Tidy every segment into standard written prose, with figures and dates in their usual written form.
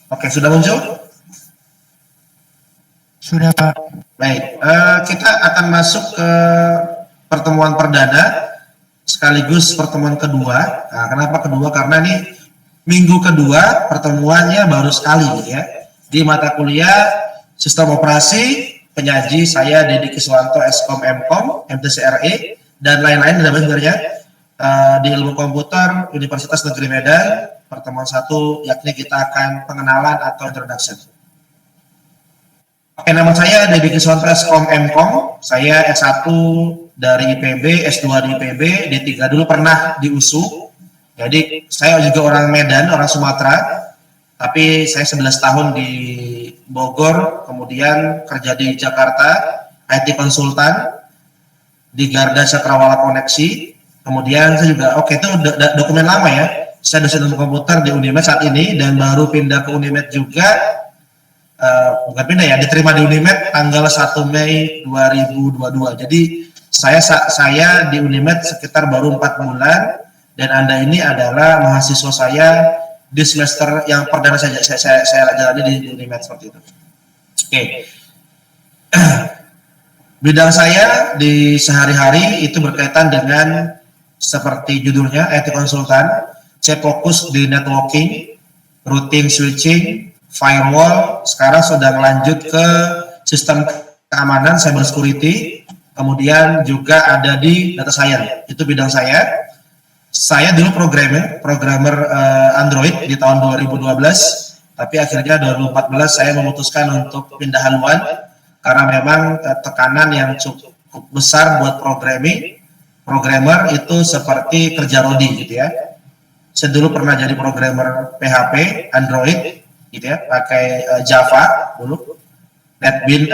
Oke, sudah muncul? Sudah, Pak. Baik, kita akan masuk ke pertemuan perdana sekaligus pertemuan kedua. Nah, kenapa kedua? Karena ini minggu kedua pertemuannya baru sekali ya. Di mata kuliah Sistem Operasi, penyaji saya Dedi Kiswanto, Skom Mkom, MTCRE, dan lain-lain sebenarnya di Ilmu Komputer Universitas Negeri Medan. Pertemuan satu yakni kita akan pengenalan atau introduction. Oke, nama saya Dedi Kiswanto, Skom Mkom. Saya S1 dari IPB, S2 di IPB, D3 dulu pernah di USU. Jadi saya juga orang Medan, orang Sumatera. Tapi saya 11 tahun di Bogor, kemudian kerja di Jakarta, IT konsultan di Garda Cakrawala Koneksi. Kemudian saya juga, oke itu dokumen lama ya. Saya dosen ilmu komputer di Unimed saat ini dan baru pindah ke Unimed juga. Bukan pindah ya, diterima di Unimed tanggal 1 Mei 2022. Jadi saya di Unimed sekitar baru 4 bulan dan Anda ini adalah mahasiswa saya di semester yang perdana saya jalani di Unimed seperti itu. Oke. Bidang saya di sehari-hari itu berkaitan dengan seperti judulnya IT konsultan. Saya fokus di networking, routing switching, firewall. Sekarang sedang lanjut ke sistem keamanan cyber security. Kemudian juga ada di data science. Itu bidang saya. Saya dulu programmer Android di tahun 2012, tapi akhirnya 2014 saya memutuskan untuk pindah haluan karena memang tekanan yang cukup besar buat programmer itu seperti kerja rodi gitu ya. Saya dulu pernah jadi programmer PHP Android gitu ya, pakai Java dulu, NetBeans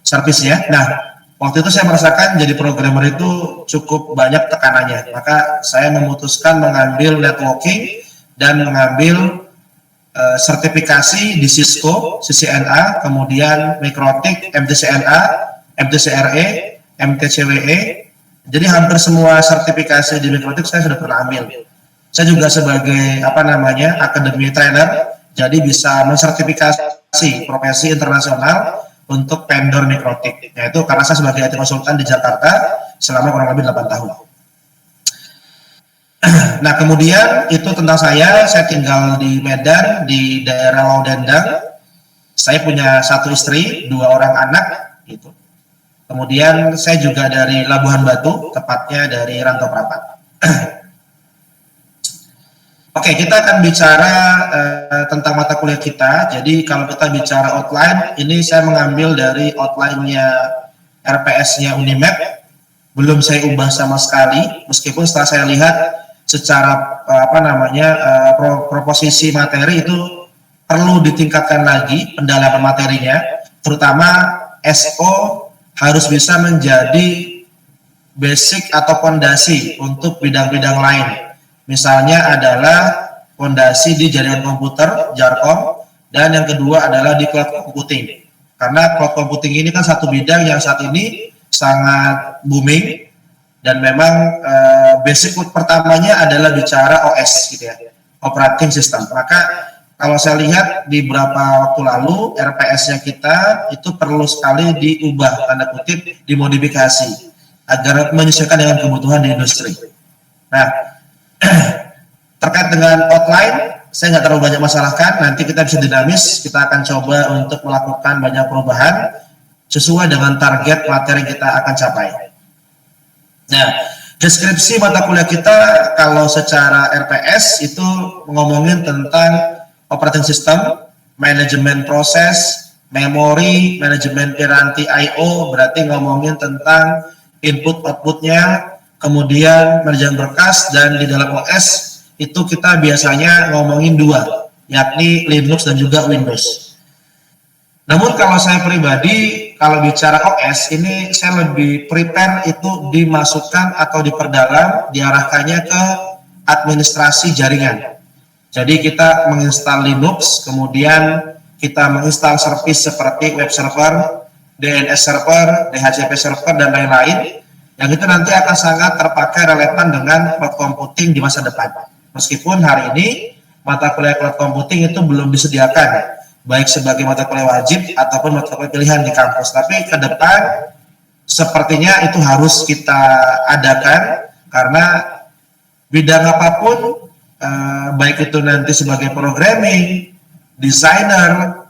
service ya. Nah, waktu itu saya merasakan jadi programmer itu cukup banyak tekanannya, maka saya memutuskan mengambil networking dan mengambil sertifikasi di Cisco, CCNA, kemudian Mikrotik, MTCNA, MTCRE, MTCWE. Jadi hampir semua sertifikasi di Mikrotik saya sudah pernah ambil. Saya juga sebagai akademi trainer, jadi bisa mensertifikasi profesi internasional untuk vendor Mikrotik. Yaitu karena saya sebagai IT konsultan di Jakarta selama kurang lebih 8 tahun. Nah, kemudian itu tentang saya tinggal di Medan, di daerah Laudendang. Saya punya 1 istri, 2 orang anak gitu. Kemudian saya juga dari Labuhan Batu, tepatnya dari Rantau Prapat. Oke, kita akan bicara tentang mata kuliah kita. Jadi kalau kita bicara outline, ini saya mengambil dari outline-nya RPS-nya Unimed. Belum saya ubah sama sekali, meskipun setelah saya lihat secara proposisi materi itu perlu ditingkatkan lagi pendalaman materinya, terutama SO harus bisa menjadi basic atau fondasi untuk bidang-bidang lain. Misalnya adalah fondasi di jaringan komputer, Jarkom, dan yang kedua adalah di cloud computing. Karena cloud computing ini kan satu bidang yang saat ini sangat booming, dan memang basic pertamanya adalah bicara OS gitu ya, operating system. Maka kalau saya lihat di beberapa waktu lalu RPS-nya kita itu perlu sekali diubah, tanda kutip dimodifikasi agar menyesuaikan dengan kebutuhan di industri. Nah, terkait dengan outline saya nggak terlalu banyak masalahkan, nanti kita bisa dinamis, kita akan coba untuk melakukan banyak perubahan sesuai dengan target materi kita akan capai. Nah, deskripsi mata kuliah kita kalau secara RPS itu ngomongin tentang operating system, manajemen proses, memori, manajemen piranti I/O, berarti ngomongin tentang input outputnya, kemudian manajemen berkas, dan di dalam OS itu kita biasanya ngomongin 2, yakni Linux dan juga Windows. Namun kalau saya pribadi, kalau bicara OS ini saya lebih prepare itu dimasukkan atau diperdalam, diarahkannya ke administrasi jaringan. Jadi kita menginstal Linux, kemudian kita menginstal service seperti web server, DNS server, DHCP server, dan lain-lain, yang itu nanti akan sangat terpakai relevan dengan cloud computing di masa depan. Meskipun hari ini mata kuliah cloud computing itu belum disediakan, baik sebagai mata kuliah wajib ataupun mata kuliah pilihan di kampus. Tapi ke depan sepertinya itu harus kita adakan, karena bidang apapun, baik itu nanti sebagai programming, designer,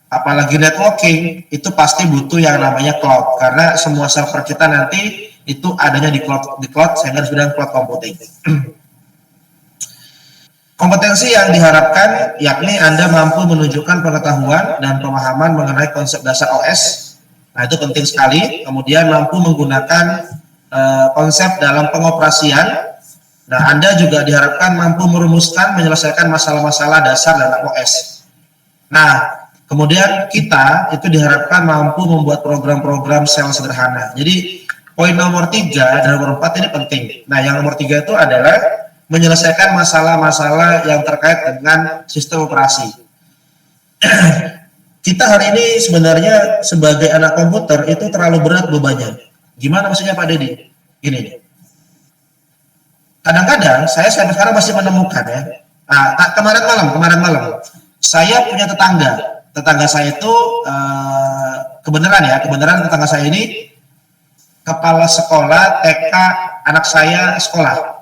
apalagi networking, itu pasti butuh yang namanya cloud, karena semua server kita nanti itu adanya di cloud sehingga harus bidang cloud computing. Kompetensi yang diharapkan yakni Anda mampu menunjukkan pengetahuan dan pemahaman mengenai konsep dasar OS. Nah, itu penting sekali. Kemudian mampu menggunakan konsep dalam pengoperasian. Nah, Anda juga diharapkan mampu merumuskan, menyelesaikan masalah-masalah dasar dalam OS. Nah, kemudian kita itu diharapkan mampu membuat program-program sel sederhana. Jadi, poin nomor 3 dan nomor 4 ini penting. Nah, yang nomor 3 itu adalah menyelesaikan masalah-masalah yang terkait dengan sistem operasi. Kita hari ini sebenarnya sebagai anak komputer itu terlalu berat bebannya. Gimana maksudnya Pak Dedi? Gini nih. Kadang-kadang saya sampai sekarang masih menemukan ya. Nah, kemarin malam, saya punya tetangga saya itu kebenaran tetangga saya ini kepala sekolah TK anak saya sekolah.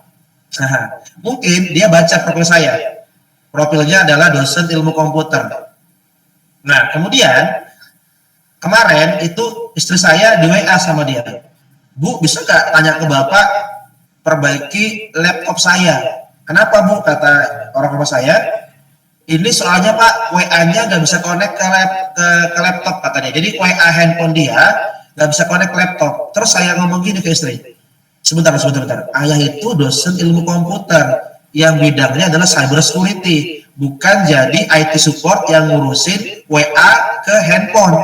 Nah, mungkin dia baca profil saya. Profilnya adalah dosen ilmu komputer. Nah, kemudian kemarin itu istri saya di WA sama dia. Bu, bisa nggak tanya ke Bapak perbaiki laptop saya? Kenapa Bu? Kata orang rumah saya. Ini soalnya Pak, WA-nya nggak bisa connect ke laptop katanya. Jadi WA handphone dia nggak bisa connect ke laptop. Terus saya ngomong gini ke istri. Sebentar. Ayah itu dosen ilmu komputer yang bidangnya adalah cyber security, bukan jadi IT support yang ngurusin WA ke handphone.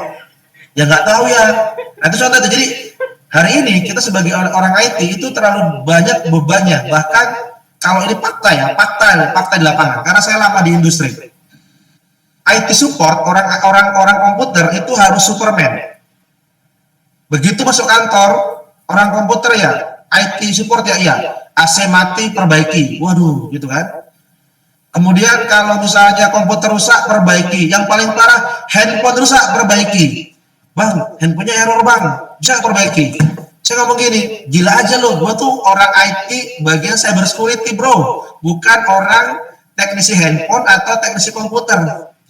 Ya nggak tahu ya. Nah, itu contoh. Jadi hari ini kita sebagai orang IT itu terlalu banyak bebannya. Bahkan kalau ini fakta di lapangan. Karena saya lama di industri. IT support orang komputer itu harus Superman. Begitu masuk kantor orang komputer ya. IT support ya iya, AC mati perbaiki, waduh gitu kan. Kemudian kalau misalnya komputer rusak perbaiki, yang paling parah handphone rusak perbaiki. Bang, handphonenya error bang, bisa perbaiki. Saya ngomong gini, gila aja lo, gua tuh orang IT bagian cyber security bro, bukan orang teknisi handphone atau teknisi komputer.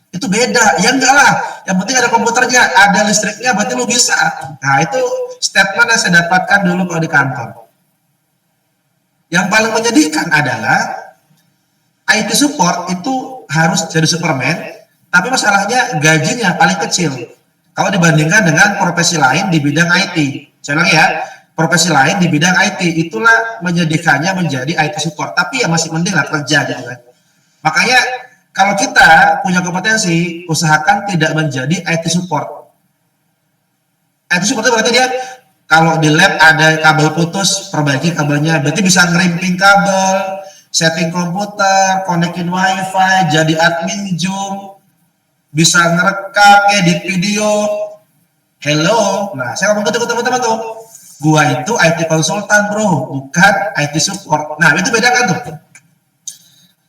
Itu beda, ya enggak lah, yang penting ada komputernya, ada listriknya, berarti lo bisa. Nah itu statement yang saya dapatkan dulu kalau di kantor. Yang paling menyedihkan adalah IT support itu harus jadi Superman, tapi masalahnya gajinya paling kecil kalau dibandingkan dengan profesi lain di bidang IT. Saya ulangi ya, profesi lain di bidang IT itulah menyedihkannya menjadi IT support, tapi ya masih mending lah kerja gitu kan. Makanya kalau kita punya kompetensi, usahakan tidak menjadi IT support. IT support itu berarti dia kalau di lab ada kabel putus, perbaiki kabelnya. Berarti bisa ngerimping kabel, setting komputer, konekin wifi, jadi admin Zoom, bisa ngerekam, edit video. Hello, nah saya ngomong gitu ke teman-teman tuh. Gua itu IT konsultan bro, bukan IT support. Nah itu beda kan tuh.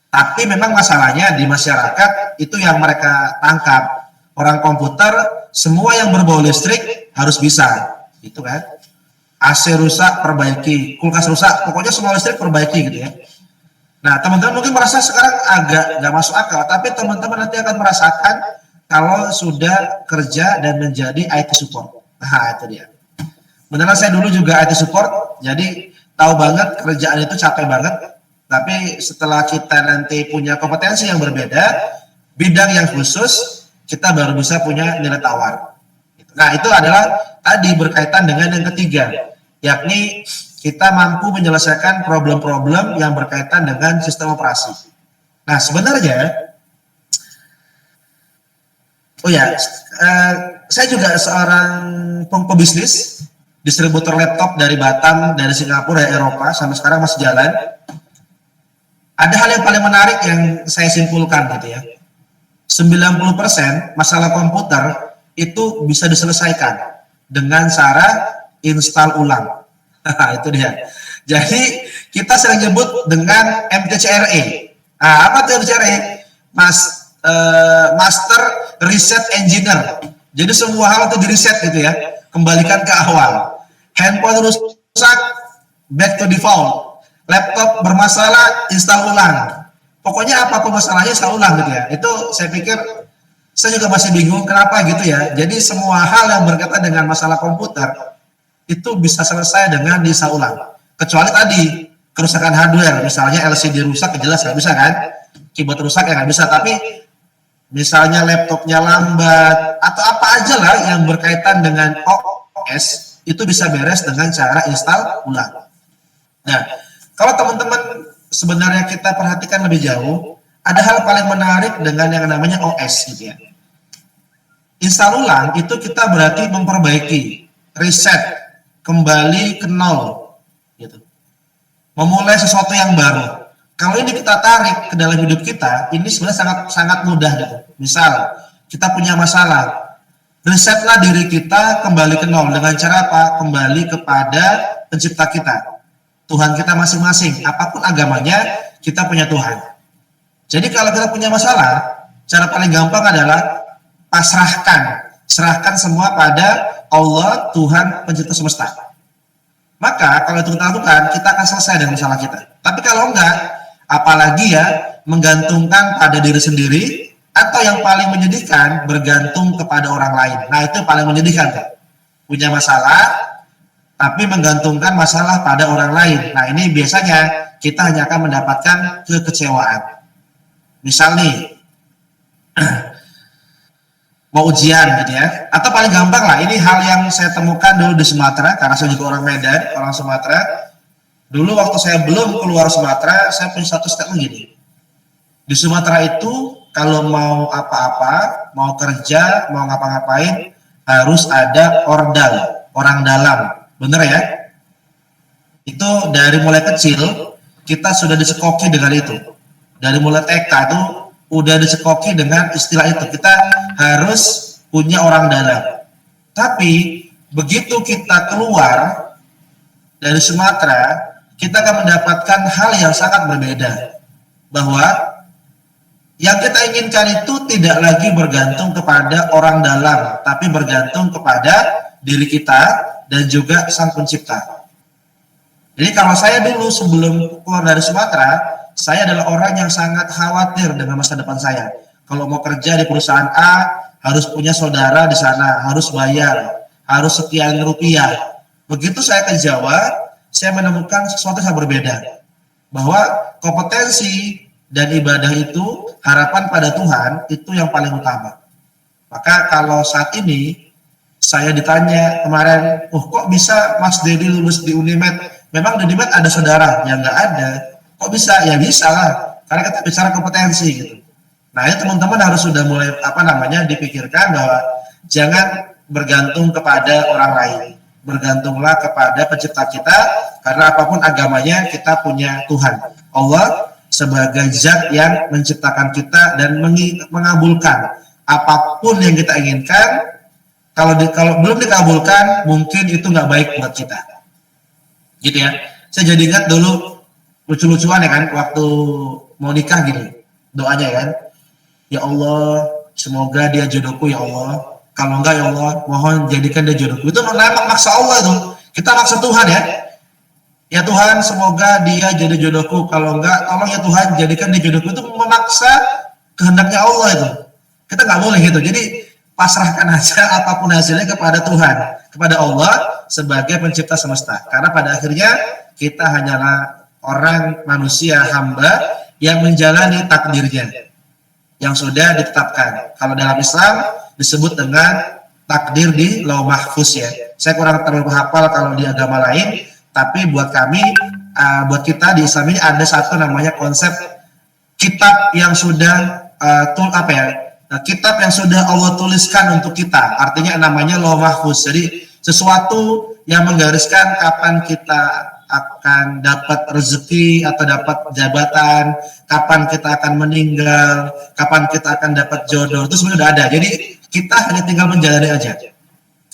Tapi memang masalahnya di masyarakat itu yang mereka tangkap. Orang komputer, semua yang berbau listrik harus bisa. Gitu kan, AC rusak perbaiki, kulkas rusak, pokoknya semua listrik perbaiki gitu ya. Nah teman-teman mungkin merasa sekarang agak nggak masuk akal, tapi teman-teman nanti akan merasakan kalau sudah kerja dan menjadi IT support. Nah itu dia. Beneran saya dulu juga IT support, jadi tahu banget kerjaan itu capek banget. Tapi setelah kita nanti punya kompetensi yang berbeda, bidang yang khusus, kita baru bisa punya nilai tawar. Nah itu adalah tadi berkaitan dengan yang ketiga, yakni kita mampu menyelesaikan problem-problem yang berkaitan dengan sistem operasi. Nah sebenarnya, saya juga seorang pebisnis, distributor laptop dari Batam, dari Singapura, dari Eropa, sampai sekarang masih jalan. Ada hal yang paling menarik yang saya simpulkan gitu ya. 90% masalah komputer itu bisa diselesaikan dengan cara install ulang. Itu dia. Jadi kita sering nyebut dengan MTCRE, Apa tuh yang dicari? Master Reset Engineer. Jadi semua hal itu di reset gitu ya, kembalikan ke awal. Handphone rusak, back to default. Laptop bermasalah, install ulang. Pokoknya apapun masalahnya install ulang gitu ya. Itu saya pikir saya juga masih bingung kenapa gitu ya. Jadi semua hal yang berkaitan dengan masalah komputer itu bisa selesai dengan install ulang. Kecuali tadi kerusakan hardware, misalnya LCD rusak, jelas nggak bisa kan? Keyboard rusak ya nggak bisa. Tapi misalnya laptopnya lambat atau apa aja lah yang berkaitan dengan OS itu bisa beres dengan cara install ulang. Nah, kalau teman-teman sebenarnya kita perhatikan lebih jauh, ada hal paling menarik dengan yang namanya OS gitu ya. Install ulang itu kita berarti memperbaiki, reset, kembali ke nol gitu. Memulai sesuatu yang baru. Kalau ini kita tarik ke dalam hidup kita, ini sebenarnya sangat mudah gitu. Misal, kita punya masalah, resetlah diri kita kembali ke nol dengan cara apa? Kembali kepada pencipta kita, Tuhan kita masing-masing. Apapun agamanya, kita punya Tuhan. Jadi kalau kita punya masalah, cara paling gampang adalah serahkan semua pada Allah, Tuhan pencipta semesta. Maka kalau itu kita lakukan, kita akan selesai dengan masalah kita. Tapi kalau enggak, apalagi ya menggantungkan pada diri sendiri, atau yang paling menyedihkan bergantung kepada orang lain. Nah itu paling menyedihkan kan? Punya masalah tapi menggantungkan masalah pada orang lain. Nah ini biasanya kita hanya akan mendapatkan kekecewaan. Misal nih mau ujian gitu ya, atau paling gampang lah, ini hal yang saya temukan dulu di Sumatera karena saya juga orang Medan, orang Sumatera. Dulu waktu saya belum keluar Sumatera, saya punya satu statement gini. Di Sumatera itu kalau mau apa-apa, mau kerja, mau ngapa-ngapain, harus ada ordal, orang dalam. Bener ya? Itu dari mulai kecil, kita sudah dicekoki dengan itu. Dari mulai TK tuh, udah dicekoki dengan istilah itu. Kita harus punya orang dalam. Tapi, begitu kita keluar dari Sumatera, kita akan mendapatkan hal yang sangat berbeda, bahwa yang kita inginkan itu tidak lagi bergantung kepada orang dalam, tapi bergantung kepada diri kita dan juga Sang Pencipta. Jadi kalau saya dulu sebelum keluar dari Sumatera, saya adalah orang yang sangat khawatir dengan masa depan saya. Kalau mau kerja di perusahaan A, harus punya saudara di sana, harus bayar, harus sekian rupiah. Begitu saya ke Jawa, saya menemukan sesuatu yang berbeda, bahwa kompetensi dan ibadah itu, harapan pada Tuhan itu yang paling utama. Maka kalau saat ini saya ditanya kemarin, kok bisa Mas Dedi lulus di Unimed? Memang di Unimed ada saudara? Ya nggak ada. Kok bisa? Ya bisa lah, karena kita bicara kompetensi gitu. Nah ini teman-teman harus sudah mulai dipikirkan bahwa jangan bergantung kepada orang lain. Bergantunglah kepada pencipta kita, karena apapun agamanya kita punya Tuhan Allah sebagai zat yang menciptakan kita dan mengabulkan apapun yang kita inginkan. Kalau belum dikabulkan, mungkin itu nggak baik buat kita gitu ya. Saya jadi ingat dulu lucu-lucuan ya kan, waktu mau nikah gini doanya kan, ya Allah semoga dia jodohku ya Allah, kalau enggak ya Allah mohon jadikan dia jodohku. Itu memang maksa Allah itu, kita maksa Tuhan ya. Ya Tuhan semoga dia jadi jodohku, kalau enggak tolong ya Tuhan jadikan dia jodohku. Itu memaksa kehendaknya Allah itu. Kita nggak boleh gitu. Jadi pasrahkan aja apapun hasilnya kepada Tuhan, kepada Allah sebagai pencipta semesta. Karena pada akhirnya kita hanyalah orang manusia hamba yang menjalani takdirnya yang sudah ditetapkan. Kalau dalam Islam disebut dengan takdir di Lauh Mahfuz ya. Saya kurang terlalu hafal kalau di agama lain, tapi buat kami, buat kita di Islam ini ada satu namanya konsep kitab yang sudah kitab yang sudah Allah tuliskan untuk kita. Artinya namanya Lauh Mahfuz. Jadi sesuatu yang menggariskan kapan kita akan dapat rezeki atau dapat jabatan, kapan kita akan meninggal, kapan kita akan dapat jodoh, itu sebenarnya sudah ada. Jadi kita hanya tinggal menjalani aja.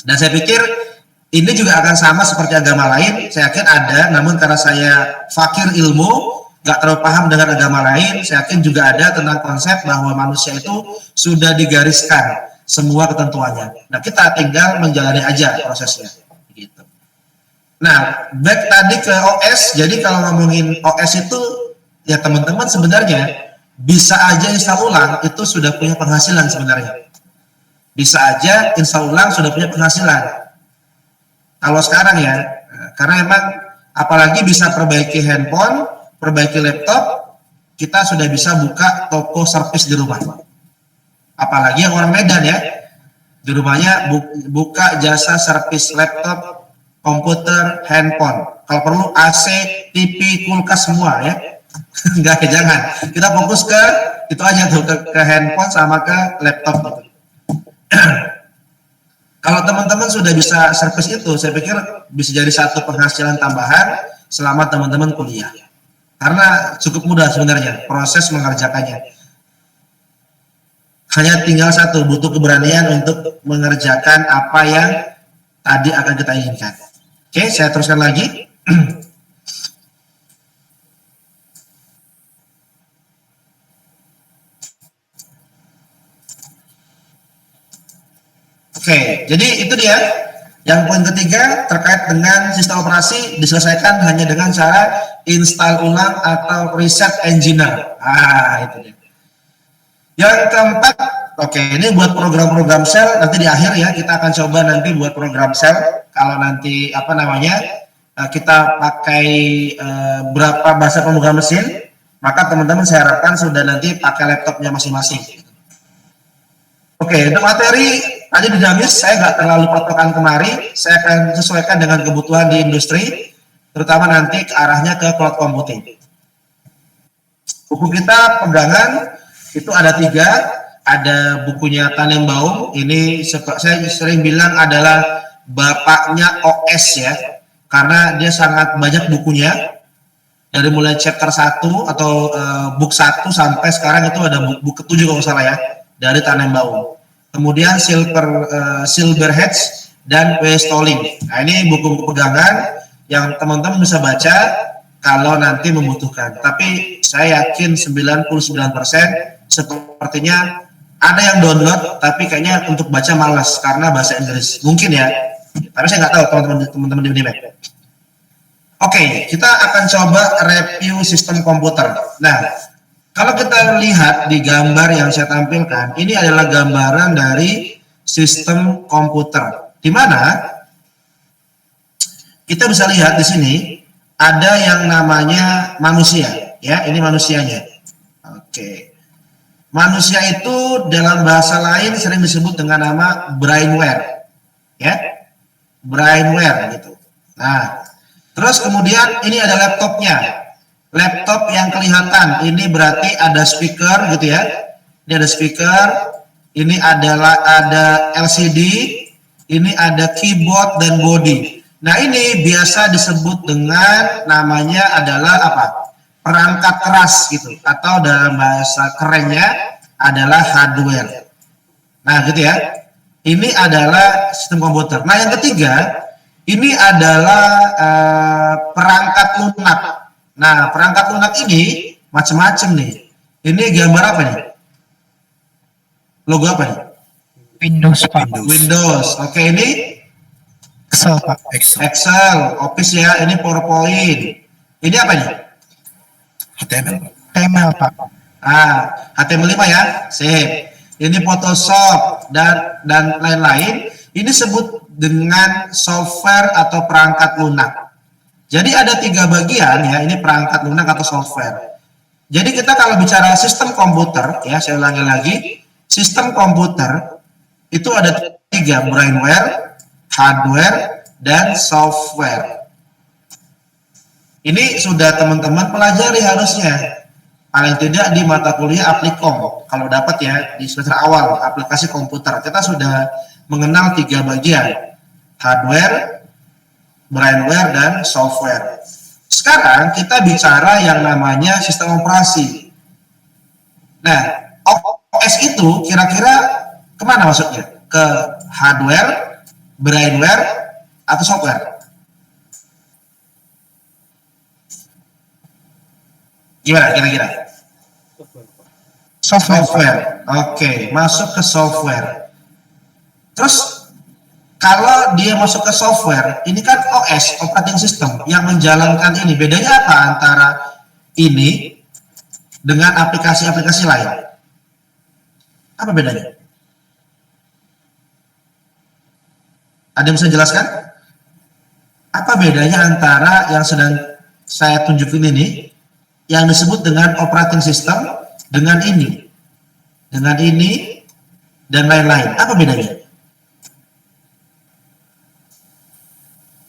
Dan saya pikir ini juga akan sama seperti agama lain. Saya yakin ada, namun karena saya fakir ilmu, nggak terlalu paham dengan agama lain, saya yakin juga ada tentang konsep bahwa manusia itu sudah digariskan semua ketentuannya. Nah, kita tinggal menjalani aja prosesnya. Gitu. Nah, back tadi ke OS, jadi kalau ngomongin OS itu, ya teman-teman sebenarnya bisa aja install ulang, itu sudah punya penghasilan sebenarnya. Bisa aja install ulang sudah punya penghasilan. Kalau sekarang ya, karena emang apalagi bisa perbaiki handphone, perbaiki laptop, kita sudah bisa buka toko servis di rumah. Apalagi yang orang Medan ya, di rumahnya buka jasa servis laptop, komputer, handphone. Kalau perlu AC, TV, kulkas semua ya. Enggak, jangan. Kita fokus ke itu aja tuh, ke handphone sama ke laptop gitu. Kalau teman-teman sudah bisa servis itu, saya pikir bisa jadi satu penghasilan tambahan selama teman-teman kuliah. Karena cukup mudah sebenarnya proses mengerjakannya. Hanya tinggal satu, butuh keberanian untuk mengerjakan apa yang tadi akan kita inginkan. Oke, saya teruskan lagi. Oke, jadi itu dia. Yang poin ketiga terkait dengan sistem operasi diselesaikan hanya dengan cara install ulang atau reset engineer. Itu dia. Yang keempat, oke, ini buat program-program shell nanti di akhir ya, kita akan coba nanti buat program shell. Kalau nanti kita pakai berapa bahasa pemrograman mesin, maka teman-teman saya harapkan sudah nanti pakai laptopnya masing-masing. Oke, untuk materi tadi dinamis, saya nggak terlalu patokan kemari, saya akan sesuaikan dengan kebutuhan di industri, terutama nanti ke arahnya ke cloud computing. Buku kita pegangan itu ada 3, ada bukunya Tannenbaum, ini saya sering bilang adalah bapaknya OS ya, karena dia sangat banyak bukunya, dari mulai chapter 1 atau book 1 sampai sekarang itu ada buku ke-7 kalau salah ya, dari Tannenbaum. Kemudian Silberhets dan W. Stalling. Nah, ini buku-buku pegangan yang teman-teman bisa baca kalau nanti membutuhkan. Tapi saya yakin 99% sepertinya ada yang download, tapi kayaknya untuk baca malas karena bahasa Inggris. Mungkin ya, tapi saya nggak tahu teman-teman di Unimed. Oke, kita akan coba review sistem komputer. Nah, kalau kita lihat di gambar yang saya tampilkan, ini adalah gambaran dari sistem komputer. Di mana kita bisa lihat di sini ada yang namanya manusia, ya, ini manusianya. Oke. Manusia itu dalam bahasa lain sering disebut dengan nama brainware, ya, brainware gitu. Nah, terus kemudian ini ada laptopnya. Laptop yang kelihatan ini berarti ada speaker gitu ya. Ini ada speaker, ini ada LCD, ini ada keyboard dan body. Nah, ini biasa disebut dengan namanya adalah apa? Perangkat keras gitu, atau dalam bahasa kerennya adalah hardware. Nah, gitu ya. Ini adalah sistem komputer. Nah, yang ketiga, ini adalah perangkat lunak. Nah, perangkat lunak ini macam-macam nih. Ini gambar apa nih? Logo apa nih? Windows, Pak. Windows. Oke, ini Excel, Pak. Excel, Office ya. Ini PowerPoint. Ini apa nih? HTML, Pak. HTML5 ya. Sip. Ini Photoshop dan lain-lain. Ini sebut dengan software atau perangkat lunak. Jadi ada 3 bagian ya, ini perangkat lunak atau software. Jadi kita kalau bicara sistem komputer, ya saya ulangi lagi, sistem komputer itu ada 3, brainware, hardware, dan software. Ini sudah teman-teman pelajari harusnya, paling tidak di mata kuliah Applikom, kalau dapat ya di semester awal, aplikasi komputer, kita sudah mengenal 3 bagian, hardware, brainware, dan software. Sekarang kita bicara yang namanya sistem operasi. Nah, OS itu kira-kira kemana masuknya? Ke hardware, brainware, atau software? Gimana kira-kira? Software. Software. Oke, masuk ke software. Terus kalau dia masuk ke software, ini kan OS, operating system yang menjalankan ini. Bedanya apa antara ini dengan aplikasi-aplikasi lain? Apa bedanya? Ada yang bisa jelaskan? Apa bedanya antara yang sedang saya tunjukin ini, yang disebut dengan operating system, dengan ini, dan lain-lain? Apa bedanya?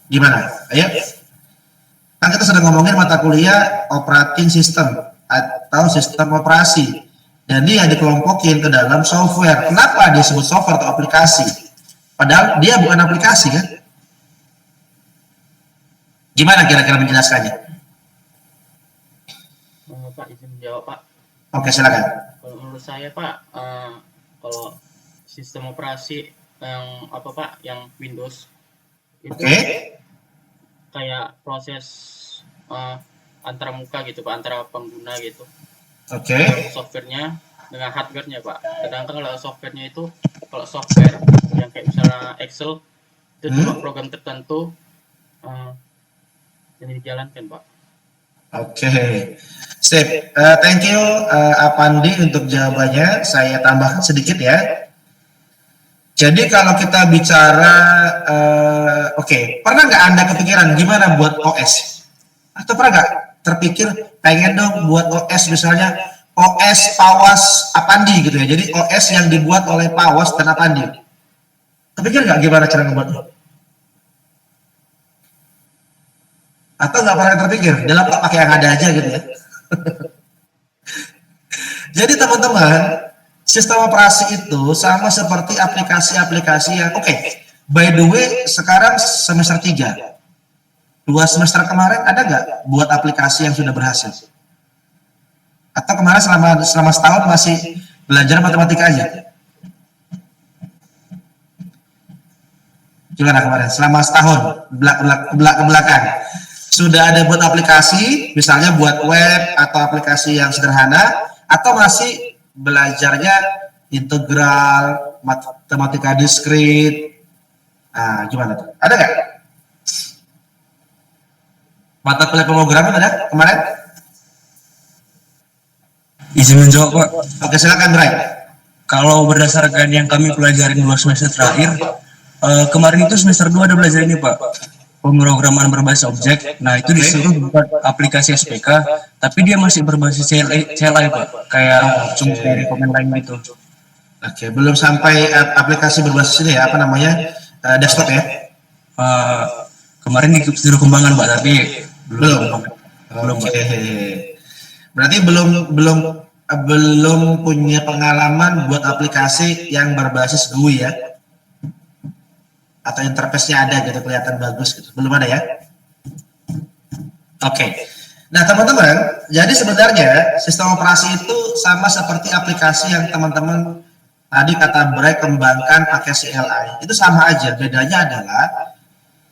Gimana? Ayo. Kan kita sedang ngomongin mata kuliah operating system atau sistem operasi. Dan dia dikelompokin ke dalam software. Kenapa dia sebut software atau aplikasi? Padahal dia bukan aplikasi kan? Gimana kira-kira menjelaskannya? Pak, izin menjawab Pak. Oke, silakan. Kalau menurut saya Pak, kalau sistem operasi yang apa Pak, yang Windows itu kayak proses antara muka gitu Pak, antara pengguna gitu. Softwarenya dengan hardwarenya Pak. Sedangkan kalau softwarenya itu, kalau software yang kayak misalnya Excel itu cuma program tertentu yang dijalankan Pak. Sip. Thank you Apandi untuk jawabannya. Saya tambahkan sedikit ya. Jadi kalau kita bicara, pernah nggak Anda kepikiran gimana buat OS? Atau pernah nggak terpikir pengen dong buat OS misalnya OS Pawas Apandi gitu ya? Jadi OS yang dibuat oleh Pawas dan Apandi. Kepikir nggak gimana cara ngebuatnya? Atau nggak pernah terpikir? Dalam pakai yang ada aja gitu ya? Jadi teman-teman, sistem operasi itu sama seperti aplikasi-aplikasi yang by the way, sekarang semester 3. 2 semester kemarin ada nggak buat aplikasi yang sudah berhasil? Atau kemarin selama setahun masih belajar matematika aja? Gimana kemarin? Selama setahun belakang sudah ada buat aplikasi, misalnya buat web atau aplikasi yang sederhana, atau masih belajarnya integral, matematika diskrit? Nah, gimana tuh? Ada nggak? Mata kuliah pemrograman ada kemarin? Izin menjawab Pak. Oke, silakan Bray. Kalau berdasarkan yang kami pelajarin 2 semester terakhir, kemarin itu semester 2 ada belajar ini Pak, pemrograman berbasis objek. Nah itu disuruh buat aplikasi SPK, tapi dia masih berbasis CLI Pak, kayak cuma dari komen lain gitu. Oke, belum sampai aplikasi berbasis ini ya, apa namanya, desktop ya? Kemarin disuruh kembangan Pak, tapi belum. Berarti belum punya pengalaman buat aplikasi yang berbasis GUI ya? Atau interface-nya ada gitu, kelihatan bagus gitu. Belum ada ya? Nah teman-teman, jadi sebenarnya sistem operasi itu sama seperti aplikasi yang teman-teman tadi kata Bray kembangkan pakai CLI. Itu sama aja, bedanya adalah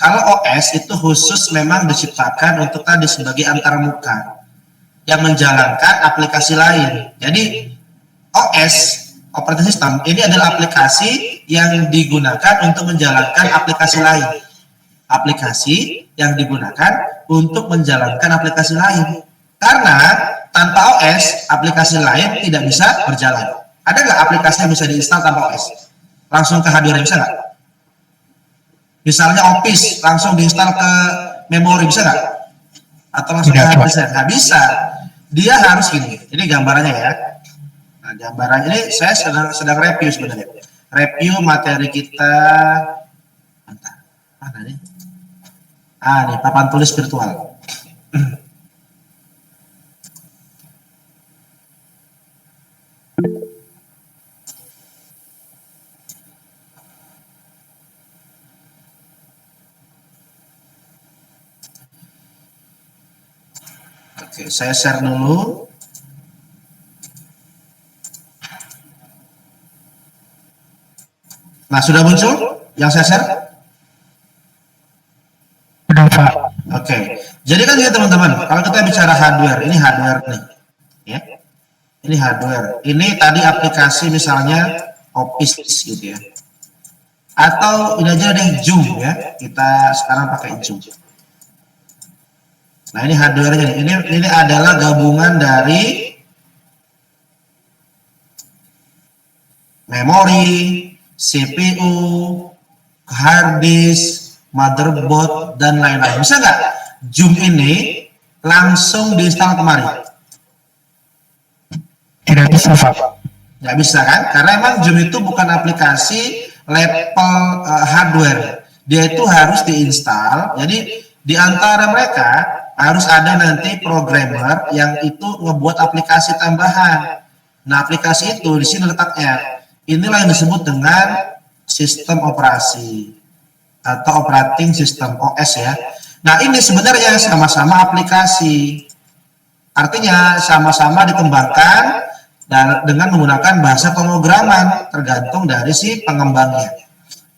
kalau OS itu khusus memang diciptakan untuk tadi sebagai antarmuka yang menjalankan aplikasi lain. Jadi OS, operating system, ini adalah aplikasi yang digunakan untuk menjalankan aplikasi lain. Aplikasi yang digunakan untuk menjalankan aplikasi lain. Karena tanpa OS, aplikasi lain tidak bisa berjalan. Ada nggak aplikasi yang bisa diinstal tanpa OS? Langsung ke hardware bisa nggak? Misalnya Office langsung diinstal ke memori bisa nggak? Atau langsung ke hardware bisa? Nggak bisa. Dia harus gini. Ini gambarannya ya. Nah, gambarannya ini saya sedang review sebenarnya. Review materi kita. Mana nih? Nih papan tulis virtual. Oke, saya share dulu. Nah, sudah muncul yang saya share? Udah Pak. Oke, jadi kan gitu teman-teman, kalau kita bicara hardware, ini hardware nih, ya. Ini hardware. Ini tadi aplikasi misalnya Office gitu ya. Atau ini aja deh Zoom ya. Kita sekarang pakai Zoom. Nah, ini hardware-nya nih. Ini adalah gabungan dari memori, CPU, hard disk, motherboard, dan lain-lain. Bisa nggak Zoom ini langsung diinstal kemarin? Tidak bisa, Pak. Nggak bisa kan? Karena emang Zoom itu bukan aplikasi level hardware. Dia itu harus diinstal. Jadi di antara mereka harus ada nanti programmer yang itu ngebuat aplikasi tambahan. Nah, aplikasi itu di sini letaknya. Inilah yang disebut dengan sistem operasi atau operating system OS ya. Nah, ini sebenarnya sama-sama aplikasi. Artinya sama-sama dikembangkan dan dengan menggunakan bahasa pemrograman tergantung dari si pengembangnya.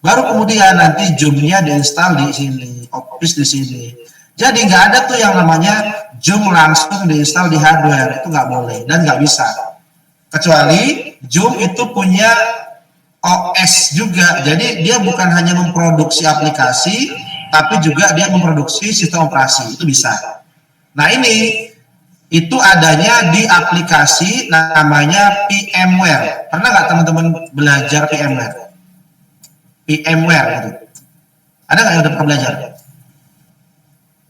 Baru kemudian nanti Zoom-nya diinstal di sini, Office di sini. Jadi nggak ada tuh yang namanya Zoom langsung diinstal di hardware, itu nggak boleh dan nggak bisa. Kecuali Zoom itu punya OS juga, jadi dia bukan hanya memproduksi aplikasi, tapi juga dia memproduksi sistem operasi, itu bisa. Nah ini itu adanya di aplikasi namanya VMware. Pernah nggak teman-teman belajar VMware? VMware gitu. Ada nggak yang udah pernah belajar?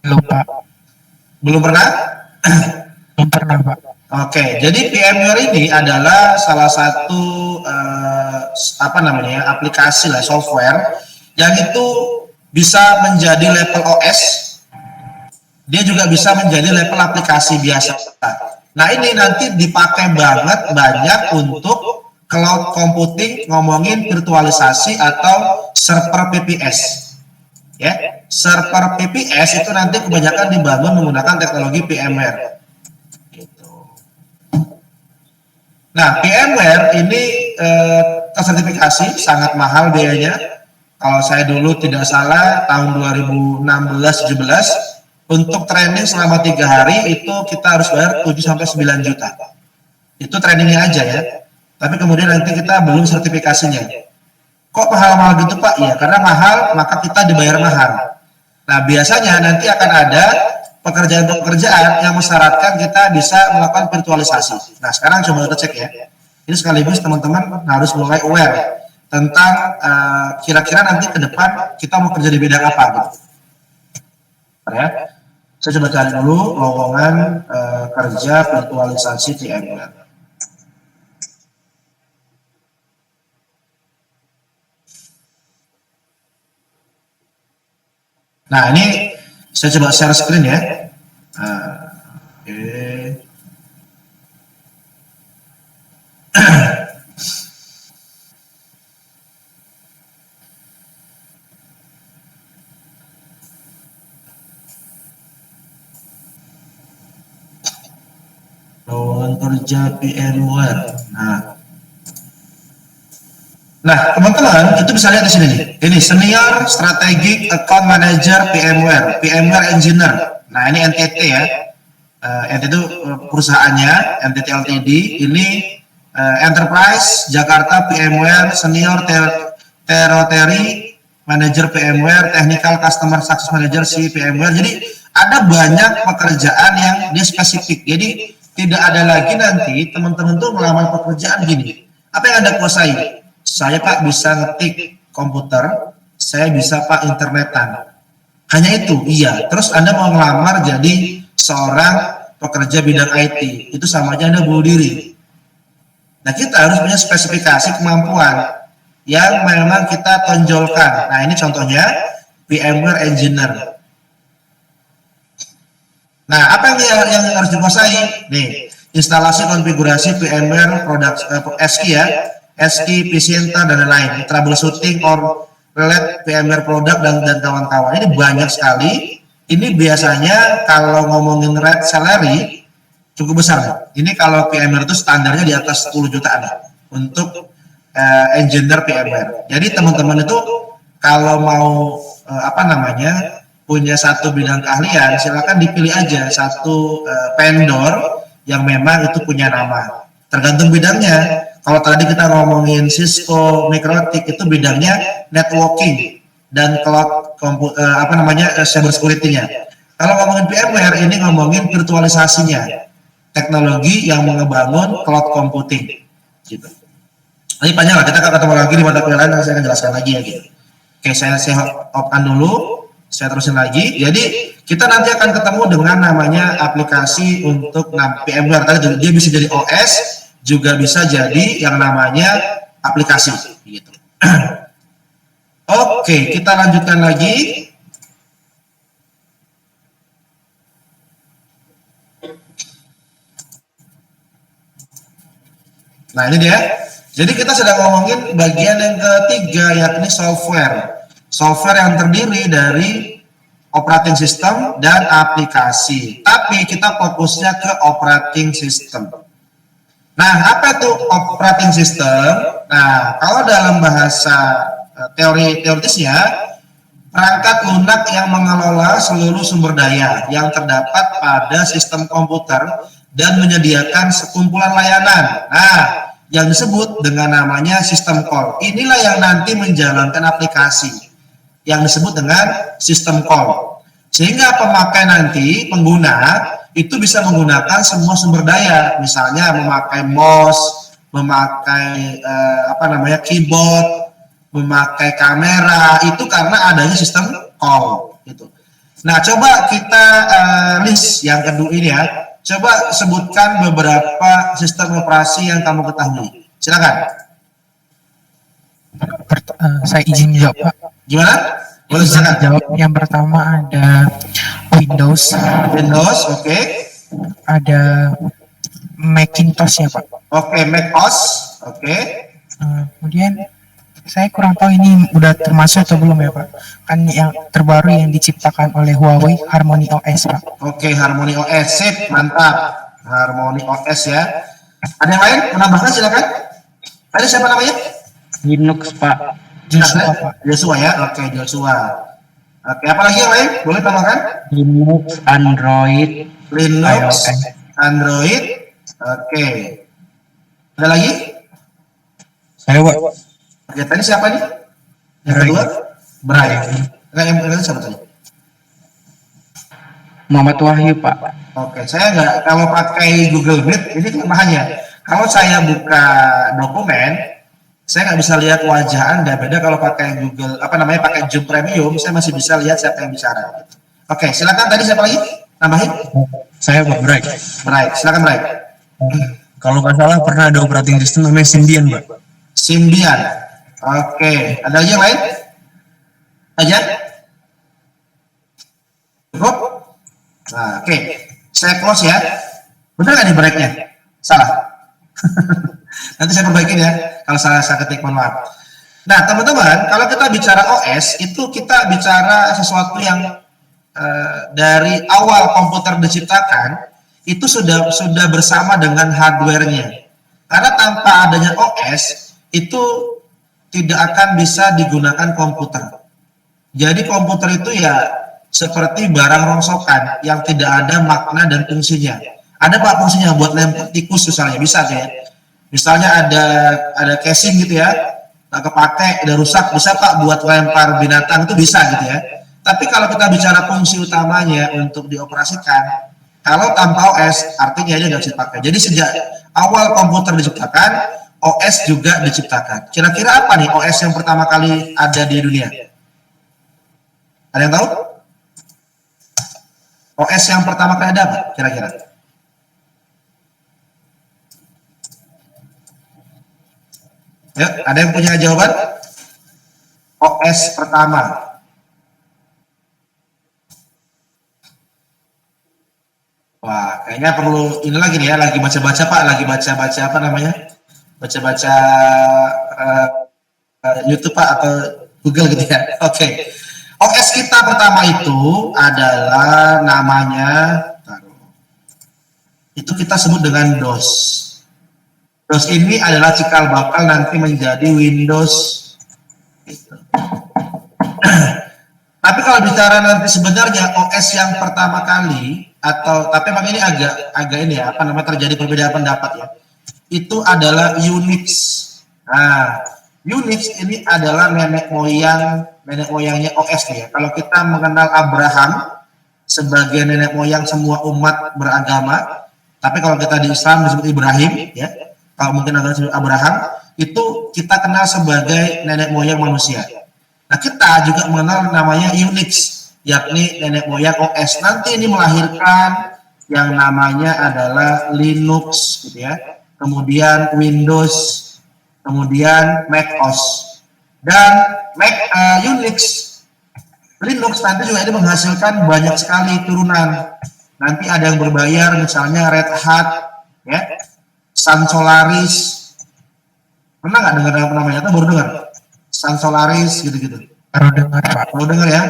Belum, Pak. Belum pernah? Belum pernah, Pak. Oke, jadi VMware ini adalah salah satu aplikasi lah, software yang itu bisa menjadi level OS. Dia juga bisa menjadi level aplikasi biasa. Nah, ini nanti dipakai banyak untuk cloud computing, ngomongin virtualisasi atau server PPS. Ya, server PPS itu nanti kebanyakan dibangun menggunakan teknologi VMware. Gitu. Nah, VMware ini tersertifikasi, sangat mahal biayanya. Kalau saya dulu tidak salah tahun 2016-17 untuk training selama 3 hari itu kita harus bayar 7-9 juta. Itu trainingnya aja ya. Tapi kemudian nanti kita belum sertifikasinya. Kok mahal-mahal gitu Pak? Ya karena mahal maka kita dibayar mahal. Nah biasanya nanti akan ada pekerjaan-pekerjaan yang mensyaratkan kita bisa melakukan virtualisasi. Nah sekarang coba kita cek ya. Ini sekaligus teman-teman harus mulai aware tentang kira-kira nanti ke depan kita mau kerja di bidang apa gitu. Ya. Saya coba cari dulu lowongan kerja virtualisasi VMware. Nah ini saya coba share screen ya. Oke. Lowongan kerja VMware. Nah, teman-teman itu bisa lihat di sini nih. Ini Senior Strategic Account Manager VMware, VMware Engineer. Nah, ini NTT ya. NTT itu perusahaannya, NTT Ltd. Ini Enterprise Jakarta VMware Senior Territory Manager VMware, Technical Customer Success Manager si VMware. Jadi ada banyak pekerjaan yang dia spesifik. Jadi tidak ada lagi nanti teman-teman tuh melamar pekerjaan gini. Apa yang Anda kuasai? Saya Pak bisa ngetik komputer, saya bisa Pak internetan. Hanya itu, iya. Terus Anda mau ngelamar jadi seorang pekerja bidang IT, itu sama aja Anda bunuh diri. Nah kita harus punya spesifikasi kemampuan yang memang kita tonjolkan. Nah ini contohnya VMware Engineer. Nah, apa yang harus dikuasai? Nih, instalasi konfigurasi VMware product SKI ya, SKI, PC Center dan lain-lain, troubleshooting or relate VMware product dan kawan-kawan. Ini banyak sekali. Ini biasanya kalau ngomongin rate salary cukup besar. Ini kalau VMware itu standarnya di atas 10 jutaan untuk engineer VMware. Jadi teman-teman itu kalau mau punya satu bidang keahlian, silakan dipilih aja satu vendor yang memang itu punya nama. Tergantung bidangnya. Kalau tadi kita ngomongin Cisco, Mikrotik itu bidangnya networking dan cloud cyber security-nya. Kalau ngomongin VMware ini ngomongin virtualisasinya, teknologi yang mengebangun cloud computing, gitu. Ini panjang lah, kita akan ketemu lagi di mata kuliah lain, saya akan jelaskan lagi ya gitu. Oke, saya off-kan dulu, saya terusin lagi. Jadi kita nanti akan ketemu dengan namanya aplikasi untuk VMware. Tadi dia bisa jadi OS, juga bisa jadi yang namanya aplikasi, gitu. Oke, kita lanjutkan lagi. Nah ini dia. Jadi kita sedang ngomongin bagian yang ketiga, yakni software. Software yang terdiri dari operating system dan aplikasi. Tapi kita fokusnya ke operating system. Nah, apa itu operating system? Nah, kalau dalam bahasa teoritisnya, perangkat lunak yang mengelola seluruh sumber daya yang terdapat pada sistem komputer dan menyediakan sekumpulan layanan. Nah, yang disebut dengan namanya sistem call. Inilah yang nanti menjalankan aplikasi yang disebut dengan sistem call. Sehingga pemakai nanti, pengguna, itu bisa menggunakan semua sumber daya. Misalnya memakai mouse, memakai keyboard, memakai kamera, itu karena adanya sistem call. Gitu. Nah, coba kita list yang kedua ini ya. Coba sebutkan beberapa sistem operasi yang kamu ketahui. Silakan. Saya izin jawab, Pak. Gimana? Boleh Izin silakan. jawab. Yang pertama ada Windows, Oke. ada Macintosh ya, Pak. Oke, macOS. Oke. Kemudian saya kurang tahu ini udah termasuk atau belum ya, Pak. Kan yang terbaru yang diciptakan oleh Huawei, Harmony OS, Pak. Oke, Harmony OS. Sip, mantap. Harmony OS ya. Ada yang lain? Menambahkan silakan. Tadi siapa namanya? Linux, Pak. Joshua, Pak. Joshua ya. Oke, Joshua. Oke, apa lagi yang lain? Boleh tambahkan? Linux, Android, Linux, iOS. Android. Oke. Ada lagi? Saya, Pak. Oke, tadi siapa nih? Yang kedua? Brian. Yang kedua siapa tadi? Muhammad Wahyu, Pak. Oke, saya nggak, kalau pakai Google Meet, ini kelemahannya. Kalau saya buka dokumen, saya nggak bisa lihat wajah Anda. Beda kalau pakai Google, pakai Zoom Premium, saya masih bisa lihat siapa yang bicara. Oke, silakan. Tadi siapa lagi? Nambahin? Saya, Pak, Bright. Brian, silakan Brian. Kalau nggak salah pernah ada operating system namanya Symbian, Pak. Symbian. Oke, ada lagi yang lain? Aja? Cukup? Nah, oke. Saya close ya. Benar nggak nih breaknya? Salah. Nanti saya perbaikin ya. Kalau salah saya ketik, mohon maaf. Nah, teman-teman, kalau kita bicara OS, itu kita bicara sesuatu yang dari awal komputer diciptakan, itu sudah bersama dengan hardware-nya. Karena tanpa adanya OS, itu tidak akan bisa digunakan komputer. Jadi komputer itu ya seperti barang rongsokan yang tidak ada makna dan fungsinya. Ada Pak fungsinya buat lempar tikus misalnya, bisa ya. Misalnya ada casing gitu ya, nggak kepake, udah rusak, bisa Pak buat lempar binatang, itu bisa gitu ya. Tapi kalau kita bicara fungsi utamanya untuk dioperasikan, kalau tanpa OS artinya ini nggak bisa dipakai. Jadi sejak awal komputer diciptakan, OS juga diciptakan. Kira-kira apa nih OS yang pertama kali ada di dunia? Ada yang tahu? OS yang pertama kali ada apa? Kira-kira? Yuk, ada yang punya jawaban? OS pertama. Wah, kayaknya perlu ini lagi nih ya, lagi baca-baca Pak, lagi baca-baca apa namanya? Baca-baca YouTube Pak atau Google gitu ya. Oke. OS kita pertama itu adalah namanya, itu kita sebut dengan DOS. DOS ini adalah cikal bakal nanti menjadi Windows. Tapi kalau bicara nanti sebenarnya OS yang pertama kali atau tapi memang ini agak ini ya, apa namanya, terjadi perbedaan pendapat ya. Itu adalah Unix. Nah, Unix ini adalah nenek moyangnya OS nih ya. Kalau kita mengenal Abraham sebagai nenek moyang semua umat beragama, tapi kalau kita di Islam disebut Ibrahim ya. Kalau mungkin agama disebut Abraham, itu kita kenal sebagai nenek moyang manusia. Nah, kita juga mengenal namanya Unix, yakni nenek moyang OS. Nanti ini melahirkan yang namanya adalah Linux gitu ya. Kemudian Windows, kemudian macOS. Dan Unix, Linux nanti juga ini menghasilkan banyak sekali turunan. Nanti ada yang berbayar, misalnya Red Hat, ya, Sun Solaris. Pernah nggak dengar namanya? Atau baru dengar? Sun Solaris gitu-gitu. Baru dengar Pak. Baru dengar ya.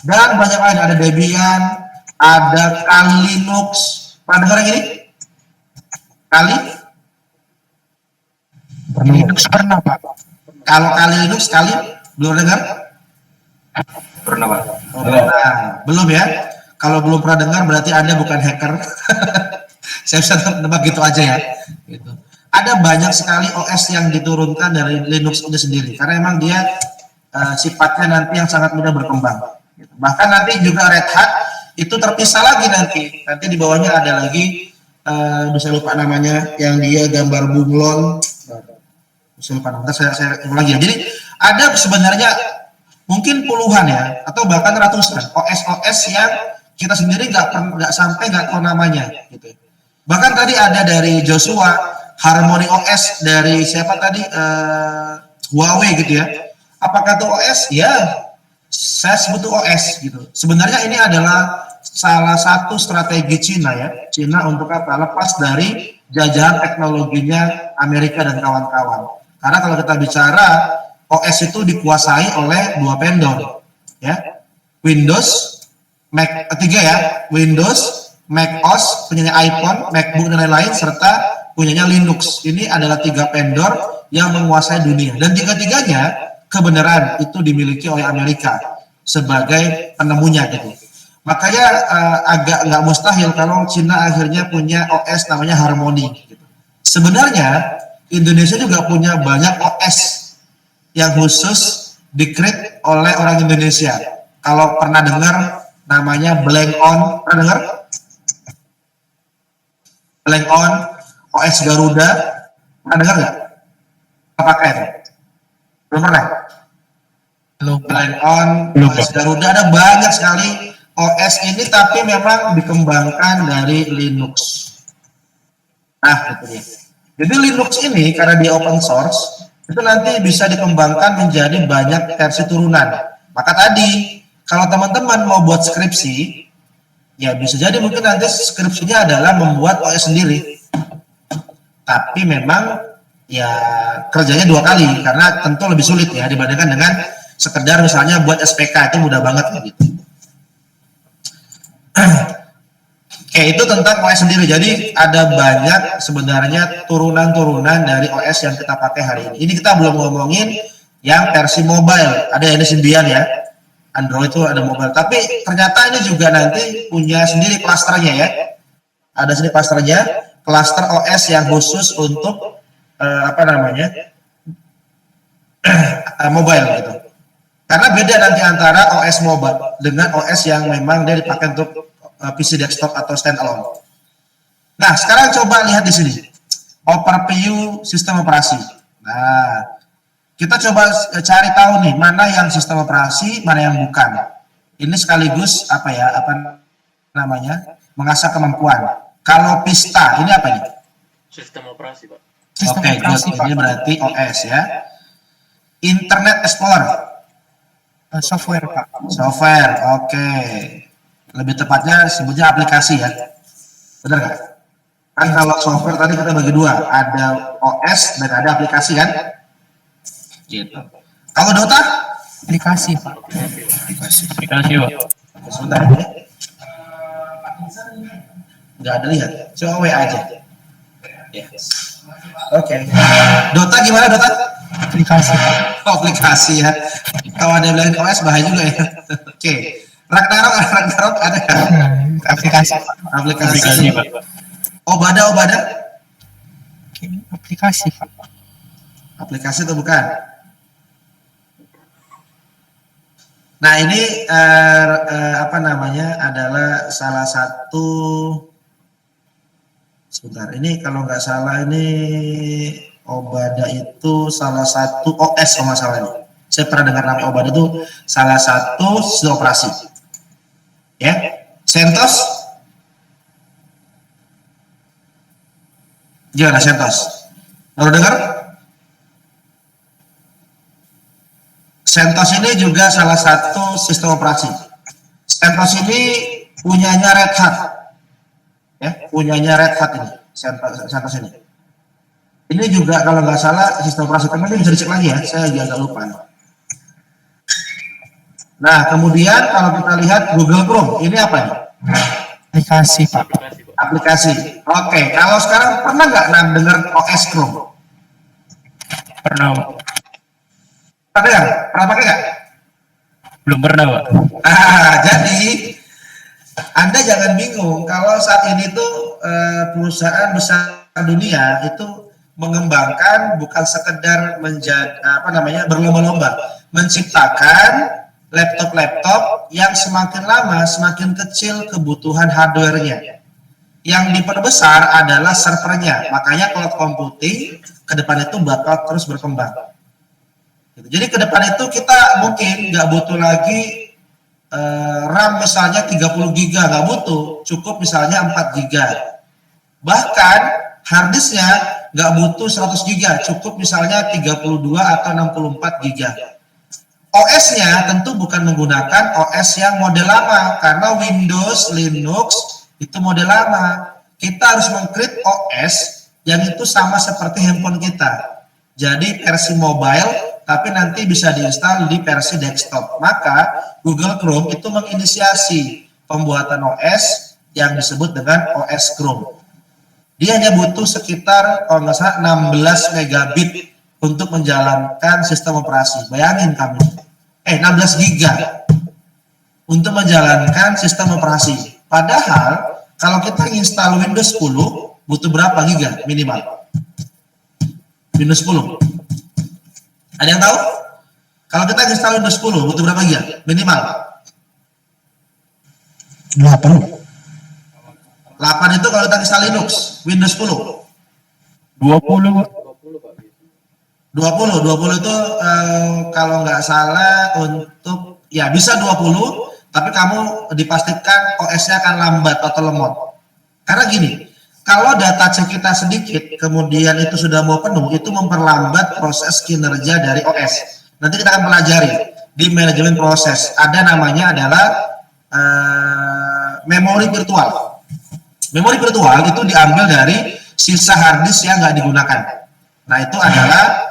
Dan banyak lain, ada Debian, ada Kali Linux. Pernah dengar yang ini? Kali? Linux pernah Pak. Kalau Kali Linux, Kali belum dengar? Pernah Pak. Oh, pernah. Belum ya? Kalau belum pernah dengar berarti Anda bukan hacker. Saya bisa tebak gitu aja ya. Gitu. Ada banyak sekali OS yang diturunkan dari Linux itu sendiri karena emang dia sifatnya nanti yang sangat mudah berkembang. Gitu. Bahkan nanti juga Red Hat itu terpisah lagi nanti. Nanti di bawahnya ada lagi, bisa lupa namanya, yang dia gambar bunglon. Bisa lupa namanya. Saya ulang lagi ya. Jadi ada sebenarnya mungkin puluhan ya, atau bahkan ratusan OS yang kita sendiri nggak sampai nggak tahu namanya. Gitu. Bahkan tadi ada dari Joshua. Harmony OS dari siapa tadi, Huawei gitu ya. Apakah itu OS? Ya, saya sebut itu OS gitu. Sebenarnya ini adalah salah satu strategi Cina ya. Cina untuk apa? Lepas dari jajahan teknologinya Amerika dan kawan-kawan. Karena kalau kita bicara OS itu dikuasai oleh dua vendor ya. Windows, Mac, tiga ya. Windows, macOS, punyanya iPhone, MacBook dan lain-lain, serta punyanya Linux. Ini adalah tiga vendor yang menguasai dunia dan tiga-tiganya kebenaran itu dimiliki oleh Amerika sebagai penemunya gitu. Makanya agak nggak mustahil kalau Cina akhirnya punya OS namanya Harmony gitu. Sebenarnya Indonesia juga punya banyak OS yang khusus di-create oleh orang Indonesia. Kalau pernah dengar namanya Blank On, pernah dengar? Blank On, OS Garuda, pernah dengar nggak? Apa pakai itu? Belum pernah? Belum. Blank On, OS Garuda, ada banyak sekali OS ini, tapi memang dikembangkan dari Linux. Nah, itu dia. Jadi Linux ini karena dia open source, itu nanti bisa dikembangkan menjadi banyak versi turunan. Maka tadi, kalau teman-teman mau buat skripsi, ya bisa jadi mungkin nanti skripsinya adalah membuat OS sendiri. Tapi memang ya kerjanya dua kali karena tentu lebih sulit ya dibandingkan dengan sekedar misalnya buat SPK, itu mudah banget gitu. Oke, itu tentang OS sendiri. Jadi ada banyak sebenarnya turunan-turunan dari OS yang kita pakai hari ini. Ini kita belum ngomongin yang versi mobile. Ada yang ini Symbian ya. Android itu ada mobile. Tapi ternyata ini juga nanti punya sendiri klasternya ya. Ada sendiri klasternya. Cluster OS yang khusus untuk mobile gitu. Karena beda nanti antara OS mobile dengan OS yang memang dia dipakai untuk PC desktop atau standalone. Nah, sekarang coba lihat di sini. Overview sistem operasi. Nah, kita coba cari tahu nih mana yang sistem operasi, mana yang bukan. Ini sekaligus mengasah kemampuan. Kalau Vista, ini apa ini? Sistem operasi, Pak. Oke, ini berarti OS ya. Internet Explorer. Software Pak. Software, oke. Lebih tepatnya sebutnya aplikasi ya. Benar nggak? Kan kalau software tadi kita bagi dua, ada OS dan ada aplikasi kan? Gitu. Kalau Dota? Aplikasi Pak. Aplikasi Pak. Sebentar ya. Nggak ada lihat. Coba WA aja. Ya. Oke. Dota gimana Dota? aplikasi Pak. Aplikasi ya. Kalau ada yang bilang OS bahaya juga ya. Oke. Ragnarok ada nggak? Aplikasi Pak. Aplikasi. Obada. Oke, aplikasi Pak. Aplikasi itu bukan? Nah ini apa namanya adalah salah satu, sebentar, ini kalau nggak salah ini Obada itu salah satu OS kalau nggak salah ini. Saya pernah dengar nama Obada itu salah satu sistem operasi. Ya, CentOS, gimana CentOS? Baru dengar? CentOS ini juga salah satu sistem operasi. CentOS ini punyanya Red Hat, ya, punyanya Red Hat ini, CentOS ini. Ini juga kalau nggak salah sistem operasi, tapi ini bisa dicek lagi ya, saya agak lupa. Nah, kemudian kalau kita lihat Google Chrome, ini apa nih? Aplikasi Pak. Aplikasi. Oke, kalau sekarang pernah nggak dengar OS Chrome? Pernah, Pak. Pernah nggak? Pernah pakai nggak? Belum pernah, Pak. Jadi Anda jangan bingung kalau saat ini tuh perusahaan besar dunia itu mengembangkan bukan sekedar menjadi berlomba-lomba menciptakan laptop-laptop yang semakin lama semakin kecil kebutuhan hardware-nya. Yang diperbesar adalah servernya. Makanya cloud computing ke depan itu bakal terus berkembang. Jadi ke depan itu kita mungkin nggak butuh lagi RAM misalnya 30 GB, nggak butuh, cukup misalnya 4 GB. Bahkan harddisknya nggak butuh 100 GB, cukup misalnya 32 atau 64 GB. OS-nya tentu bukan menggunakan OS yang model lama, karena Windows, Linux itu model lama. Kita harus meng-create OS yang itu sama seperti handphone kita. Jadi versi mobile, tapi nanti bisa diinstal di versi desktop. Maka Google Chrome itu menginisiasi pembuatan OS yang disebut dengan OS Chrome. Dia hanya butuh sekitar kalau nggak salah 16 megabit untuk menjalankan sistem operasi. Bayangin kamu, 16 giga untuk menjalankan sistem operasi. Padahal kalau kita install Windows 10 butuh berapa giga minimal? Windows 10. Ada yang tahu? Kalau kita install Windows 10 butuh berapa giga minimal? 8 itu kalau kita install Linux, Windows 10. 20, Pak. 20 itu kalau nggak salah untuk ya bisa 20, tapi kamu dipastikan OS-nya akan lambat atau lemot. Karena gini, kalau data cek kita sedikit kemudian itu sudah mau penuh, itu memperlambat proses kinerja dari OS. Nanti kita akan pelajari di manajemen proses. Ada namanya adalah memori virtual. Memori virtual itu diambil dari sisa harddisk yang nggak digunakan. Nah itu adalah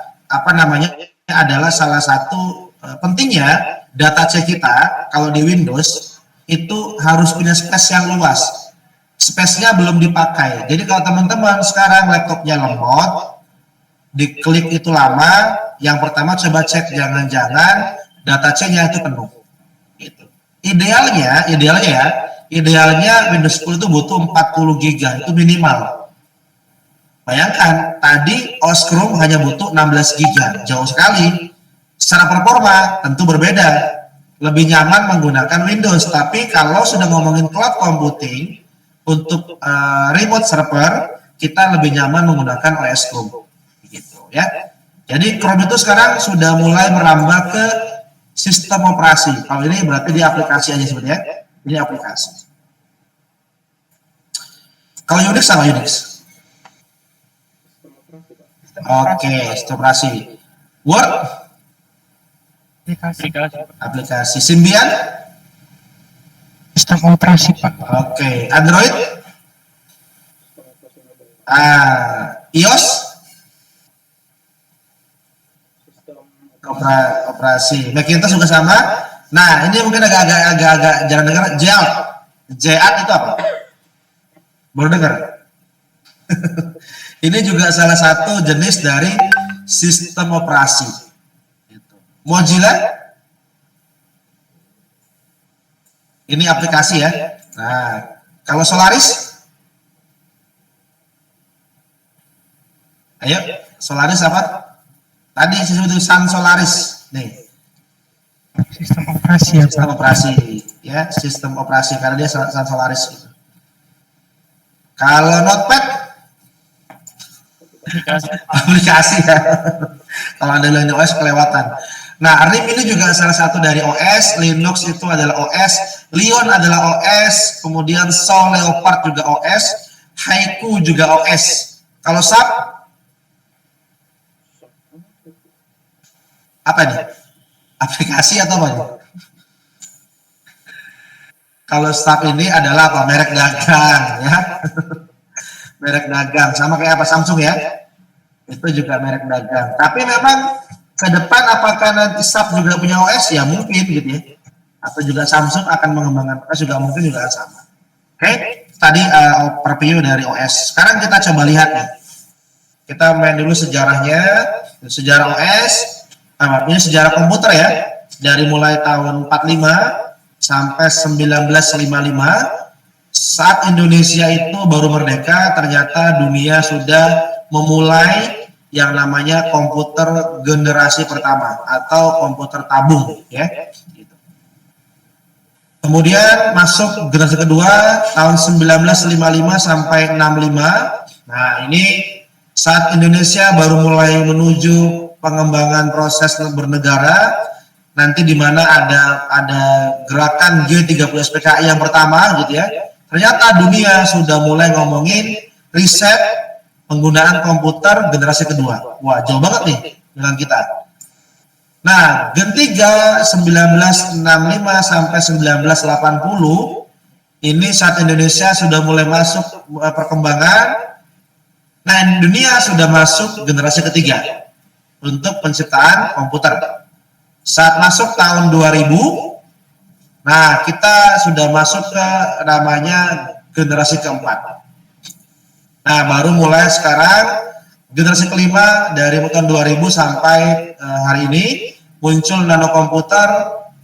adalah salah satu pentingnya data cek kita kalau di Windows itu harus punya space yang luas. Space-nya belum dipakai. Jadi kalau teman-teman sekarang laptopnya lemot, diklik itu lama, yang pertama coba cek jangan-jangan data cek-nya itu penuh. Gitu. Idealnya Windows 10 itu butuh 40 GB itu minimal. Bayangkan tadi OS Chrome hanya butuh 16 GB, jauh sekali. Secara performa tentu berbeda, lebih nyaman menggunakan Windows. Tapi kalau sudah ngomongin cloud computing untuk remote server, kita lebih nyaman menggunakan OS Chrome, gitu ya. Jadi Chrome itu sekarang sudah mulai merambah ke sistem operasi. Kalau ini berarti di aplikasi aja sebenarnya. Ini aplikasi. Kalau Unix sama Unix. Oke, sistem operasi. Word, aplikasi. Symbian, Sistem operasi Pak. oke. Android, iOS, operasi. Macintosh juga sama. Nah, ini mungkin agak jarang dengar. JAT itu apa? Baru dengar. Ini juga salah satu jenis dari sistem operasi. Gitu. Mozilla ini aplikasi ya. Nah, kalau Solaris, ayo Solaris apa? Tadi saya sebut Sun Solaris. Nih, Sistem operasi ya sistem Pak. operasi ya, sistem operasi karena dia Sun Solaris. Gitu. Kalau Notepad aplikasi ya. Kalau Anda bilang OS kelewatan. Nah, RIM ini juga salah satu dari OS, Linux itu adalah OS, Lion adalah OS, kemudian Sol Leopard juga OS, Haiku juga OS. Kalau SAP apa nih? Aplikasi atau apa nih? Kalau SAP ini adalah apa? Merek dagang ya. Merek dagang, sama kayak apa Samsung ya? Itu juga merek dagang. Tapi memang ke depan apakah nanti SAP juga punya OS? Ya mungkin gitu ya. Atau juga Samsung akan mengembangkan OS juga mungkin juga sama. Oke, tadi overview dari OS. Sekarang kita coba lihat nih. Kita main dulu sejarahnya, sejarah OS, ini sejarah komputer ya. Dari mulai tahun 45 sampai 1955. Saat Indonesia itu baru merdeka, ternyata dunia sudah memulai yang namanya komputer generasi pertama atau komputer tabung ya. Kemudian masuk generasi kedua tahun 1955 sampai 65. Nah, ini saat Indonesia baru mulai menuju pengembangan proses bernegara, nanti di mana ada gerakan G30 SPKI yang pertama gitu ya. Ternyata dunia sudah mulai ngomongin riset penggunaan komputer generasi kedua. Wah, jauh banget nih dengan kita. Nah, Gen 3 1965 sampai 1980 ini saat Indonesia sudah mulai masuk perkembangan. Nah, dunia sudah masuk generasi ketiga untuk penciptaan komputer. Saat masuk tahun 2000, nah, kita sudah masuk ke namanya generasi keempat. Nah, baru mulai sekarang generasi kelima dari tahun 2000 sampai hari ini muncul nano komputer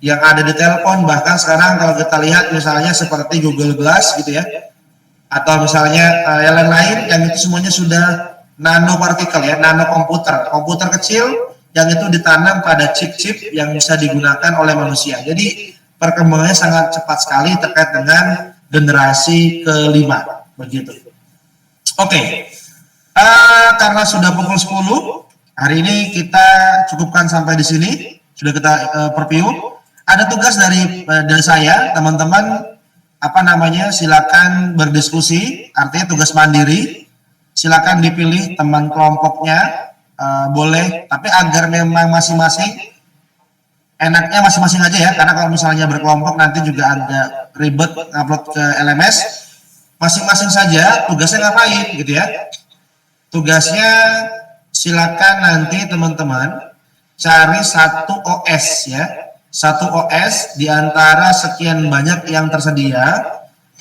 yang ada di telepon. Bahkan sekarang kalau kita lihat misalnya seperti Google Glass gitu ya, atau misalnya yang lain-lain yang itu semuanya sudah nano partikel ya, nano komputer kecil yang itu ditanam pada chip-chip yang bisa digunakan oleh manusia. Jadi perkembangannya sangat cepat sekali terkait dengan generasi kelima begitu. Oke. Karena sudah pukul 10, hari ini kita cukupkan sampai di sini. Sudah kita preview. Ada tugas dari saya, teman-teman silakan berdiskusi, artinya tugas mandiri. Silakan dipilih teman kelompoknya, boleh, tapi agar memang masing-masing enaknya masing-masing aja ya, karena kalau misalnya berkelompok nanti juga agak ribet upload ke LMS. Masing-masing saja tugasnya ngapain gitu ya. Tugasnya silakan nanti teman-teman cari satu OS ya, satu OS di antara sekian banyak yang tersedia.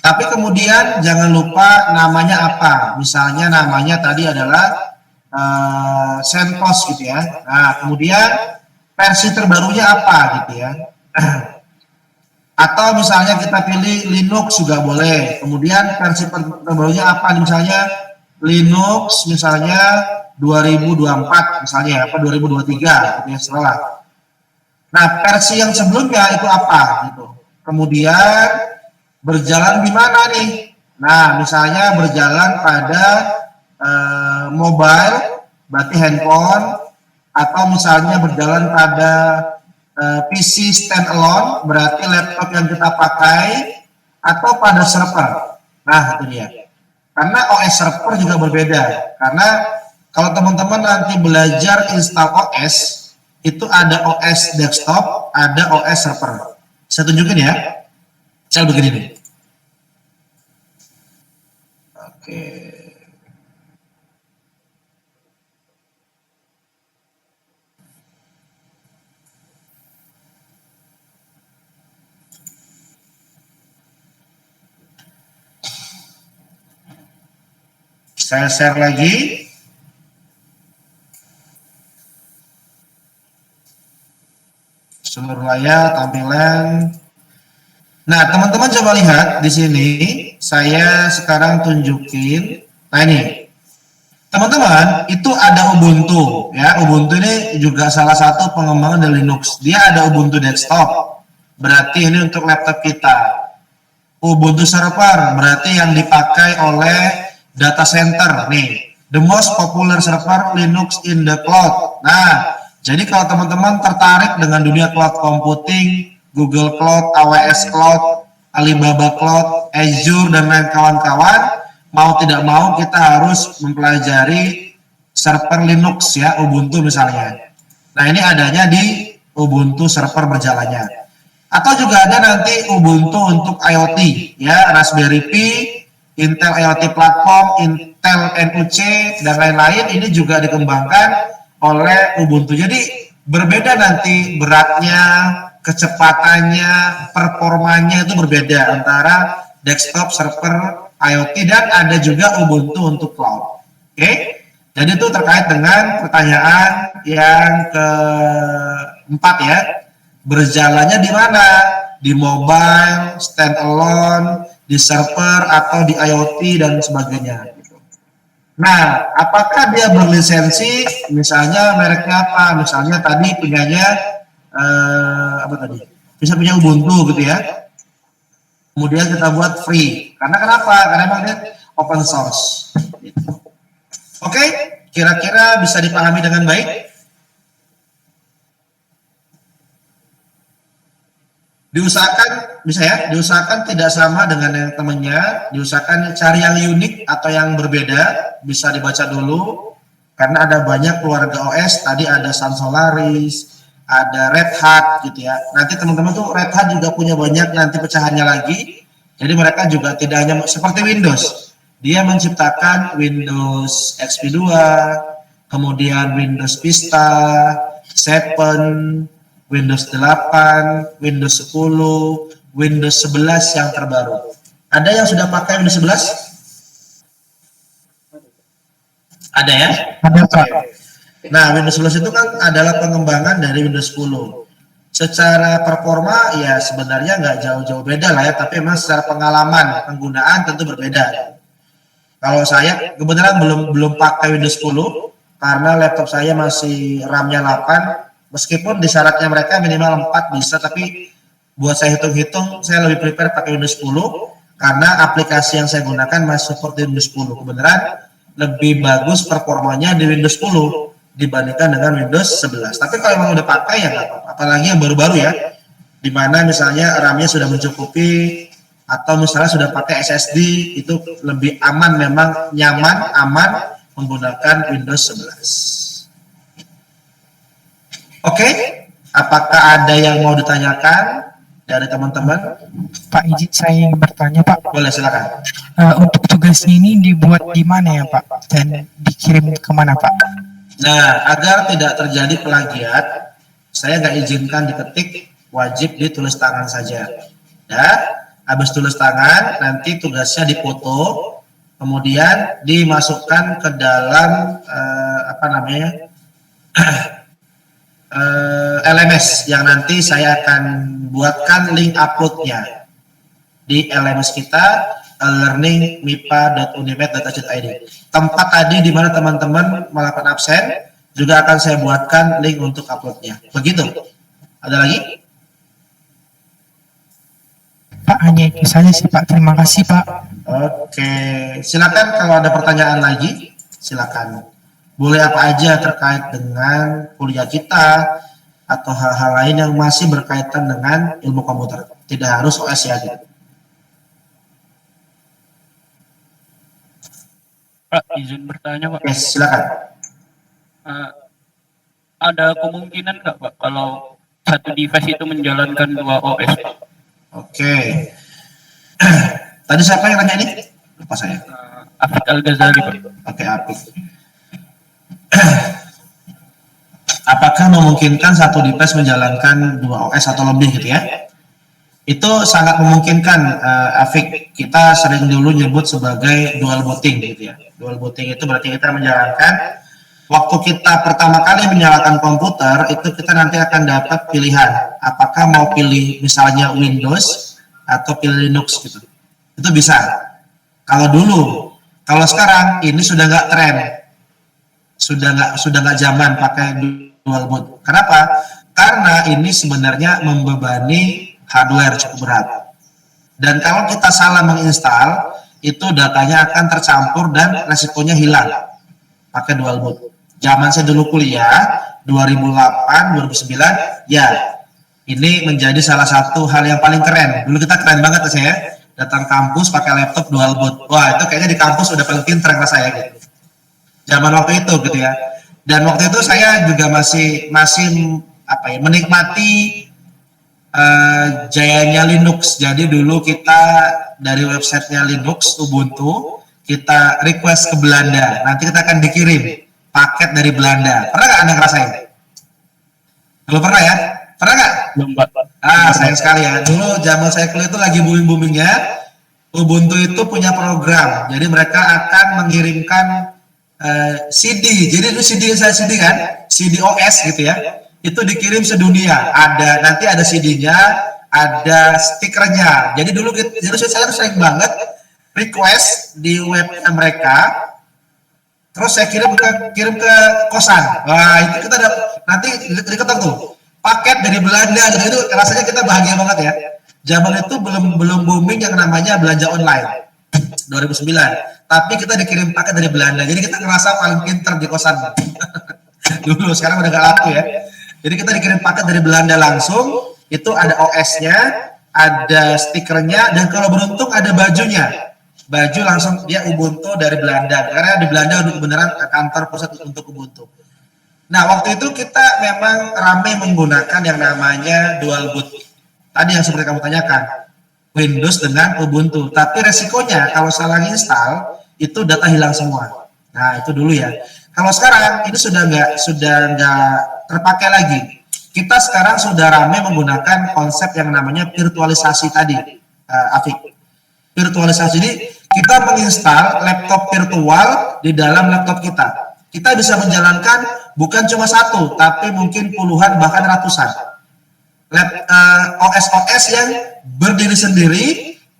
Tapi kemudian jangan lupa namanya apa. Misalnya namanya tadi adalah CentOS gitu ya. Nah, kemudian versi terbarunya apa gitu ya. Atau misalnya kita pilih Linux juga boleh. Kemudian versi terbarunya apa? Misalnya Linux misalnya 2024 misalnya apa 2023 gitu ya, setelah. Nah, versi yang sebelumnya itu apa gitu. Kemudian berjalan di mana nih? Nah, misalnya berjalan pada mobile, berarti handphone, atau misalnya berjalan pada PC standalone, berarti laptop yang kita pakai, atau pada server. Nah, itu dia. Karena OS server juga berbeda. Karena kalau teman-teman nanti belajar install OS, itu ada OS desktop, ada OS server. Saya tunjukin ya. Saya begini nih. Oke. Saya share lagi. dulu ya tampilan. Nah, teman-teman coba lihat di sini, saya sekarang tunjukin. Nah ini, teman-teman, itu ada Ubuntu ya. Ubuntu ini juga salah satu pengembangan dari Linux. Dia ada Ubuntu desktop, berarti ini untuk laptop kita. Ubuntu server berarti yang dipakai oleh data center nih. The most popular server Linux in the cloud. Nah, jadi kalau teman-teman tertarik dengan dunia cloud computing, Google Cloud, AWS Cloud, Alibaba Cloud, Azure dan lain kawan-kawan, mau tidak mau kita harus mempelajari server Linux ya, Ubuntu misalnya. Nah, ini adanya di Ubuntu server berjalannya. Atau juga ada nanti Ubuntu untuk IoT ya, Raspberry Pi, Intel IoT platform, Intel NUC dan lain-lain, ini juga dikembangkan oleh Ubuntu. Jadi berbeda nanti beratnya, kecepatannya, performanya itu berbeda antara desktop, server, IoT, dan ada juga Ubuntu untuk cloud. Oke? Jadi itu terkait dengan pertanyaan yang keempat ya. Berjalannya di mana? Di mobile, standalone, di server atau di IoT dan sebagainya. Nah, apakah dia berlisensi? Misalnya mereknya apa? Misalnya tadi punyanya apa tadi? Bisa punya Ubuntu gitu ya. Kemudian kita buat free. Karena kenapa? Karena memang dia open source. Gitu. Oke, kira-kira bisa dipahami dengan baik? Diusahakan bisa ya, diusahakan tidak sama dengan yang temannya, diusahakan cari yang unik atau yang berbeda, bisa dibaca dulu karena ada banyak keluarga OS, tadi ada Sun Solaris, ada Red Hat gitu ya. Nanti teman-teman tuh Red Hat juga punya banyak nanti pecahannya lagi. Jadi mereka juga tidak hanya seperti Windows. Dia menciptakan Windows XP2, kemudian Windows Vista, 7, Windows 8, Windows 10, Windows 11 yang terbaru. Ada yang sudah pakai Windows 11? Ada ya? Ada Pak. Nah, Windows 11 itu kan adalah pengembangan dari Windows 10. Secara performa ya sebenarnya nggak jauh-jauh beda lah ya, tapi memang secara pengalaman penggunaan tentu berbeda. Kalau saya kebetulan belum pakai Windows 10 karena laptop saya masih RAM-nya 8. Meskipun di syaratnya mereka minimal 4 bisa, tapi buat saya hitung-hitung saya lebih prefer pakai Windows 10 karena aplikasi yang saya gunakan masih seperti Windows 10. Kebenaran lebih bagus performanya di Windows 10 dibandingkan dengan Windows 11. Tapi kalau memang udah pakai ya nggak apa-apa. Apalagi yang baru-baru ya, dimana misalnya RAM-nya sudah mencukupi atau misalnya sudah pakai SSD, itu lebih aman, memang nyaman, aman menggunakan Windows 11. Oke, apakah ada yang mau ditanyakan dari teman-teman? Pak, izin saya ingin bertanya Pak. Boleh, silakan. Untuk tugasnya ini dibuat di mana ya Pak? Dan dikirim kemana Pak? Nah, agar tidak terjadi plagiat, saya nggak izinkan diketik, wajib ditulis tangan saja. Ya, habis tulis tangan, nanti tugasnya dipoto, kemudian dimasukkan ke dalam LMS yang nanti saya akan buatkan link uploadnya di LMS kita, learning.mipa.unimed.ac.id. Tempat tadi di mana teman-teman melakukan absen juga akan saya buatkan link untuk uploadnya. Begitu. Ada lagi? Pak, hanya itu saja sih Pak. Terima kasih Pak. Oke, silakan kalau ada pertanyaan lagi, silakan. Boleh apa aja terkait dengan kuliah kita atau hal-hal lain yang masih berkaitan dengan ilmu komputer. Tidak harus OS ya. Gitu. Pak, izin bertanya Pak. Yes, silakan. Ada kemungkinan nggak Pak kalau satu device itu menjalankan 2 OS? Oke. Tadi siapa yang nanya ini? Lupa saya. Afid Al-Ghazali Pak. Oke, Apik. Apakah memungkinkan satu device menjalankan 2 OS atau lebih gitu ya? Itu sangat memungkinkan, Afik. Kita sering dulu nyebut sebagai dual booting gitu ya. Dual booting itu berarti kita menjalankan waktu kita pertama kali menyalakan komputer, itu kita nanti akan dapat pilihan. Apakah mau pilih misalnya Windows atau pilih Linux gitu. Itu bisa. Kalau dulu, kalau sekarang ini sudah nggak tren. Sudah nggak zaman pakai dual boot. Kenapa? Karena ini sebenarnya membebani hardware cukup berat. Dan kalau kita salah menginstal, itu datanya akan tercampur dan resikonya hilang pakai dual boot. Zaman saya dulu kuliah 2008 2009 ya, ini menjadi salah satu hal yang paling keren. Dulu kita keren banget ya, saya datang kampus pakai laptop dual boot. Wah, itu kayaknya di kampus udah paling pinter saya gitu. Zaman waktu itu gitu ya. Dan waktu itu saya juga masih menikmati jayanya Linux. Jadi dulu kita dari websitenya Linux Ubuntu, kita request ke Belanda, nanti kita akan dikirim paket dari Belanda. Pernah nggak Anda ngerasain? Belum pernah ya? Pernah nggak? Belum, Pak. Sayang sekali ya. Dulu zaman saya kuliah itu lagi booming-boomingnya. Ubuntu itu punya program, jadi mereka akan mengirimkan CD. Jadi itu CD kan, CD OS gitu ya. Itu dikirim sedunia. Nanti ada CD-nya, ada stikernya. Jadi dulu saya sering banget request di webnya mereka, terus saya kirim ke kosan. Wah, itu kita nanti diketok tuh paket dari Belanda gitu. Itu rasanya kita bahagia banget ya. Zaman itu belum booming yang namanya belanja online 2009, tapi kita dikirim paket dari Belanda. Jadi kita ngerasa paling pinter di kosan. Dulu, sekarang udah gak laku ya. Jadi kita dikirim paket dari Belanda langsung, itu ada OS-nya, ada stikernya, dan kalau beruntung ada bajunya. Baju langsung dia Ubuntu dari Belanda, karena di Belanda udah beneran kantor pusat untuk Ubuntu. Nah, waktu itu kita memang ramai menggunakan yang namanya dual boot. Tadi yang seperti kamu tanyakan, Windows dengan Ubuntu. Tapi resikonya kalau salah install, itu data hilang semua. Nah, itu dulu ya. Kalau sekarang ini sudah nggak terpakai lagi. Kita sekarang sudah ramai menggunakan konsep yang namanya virtualisasi tadi, Afik. Virtualisasi ini kita menginstal laptop virtual di dalam laptop kita. Kita bisa menjalankan bukan cuma satu, tapi mungkin puluhan bahkan ratusan OS yang berdiri sendiri,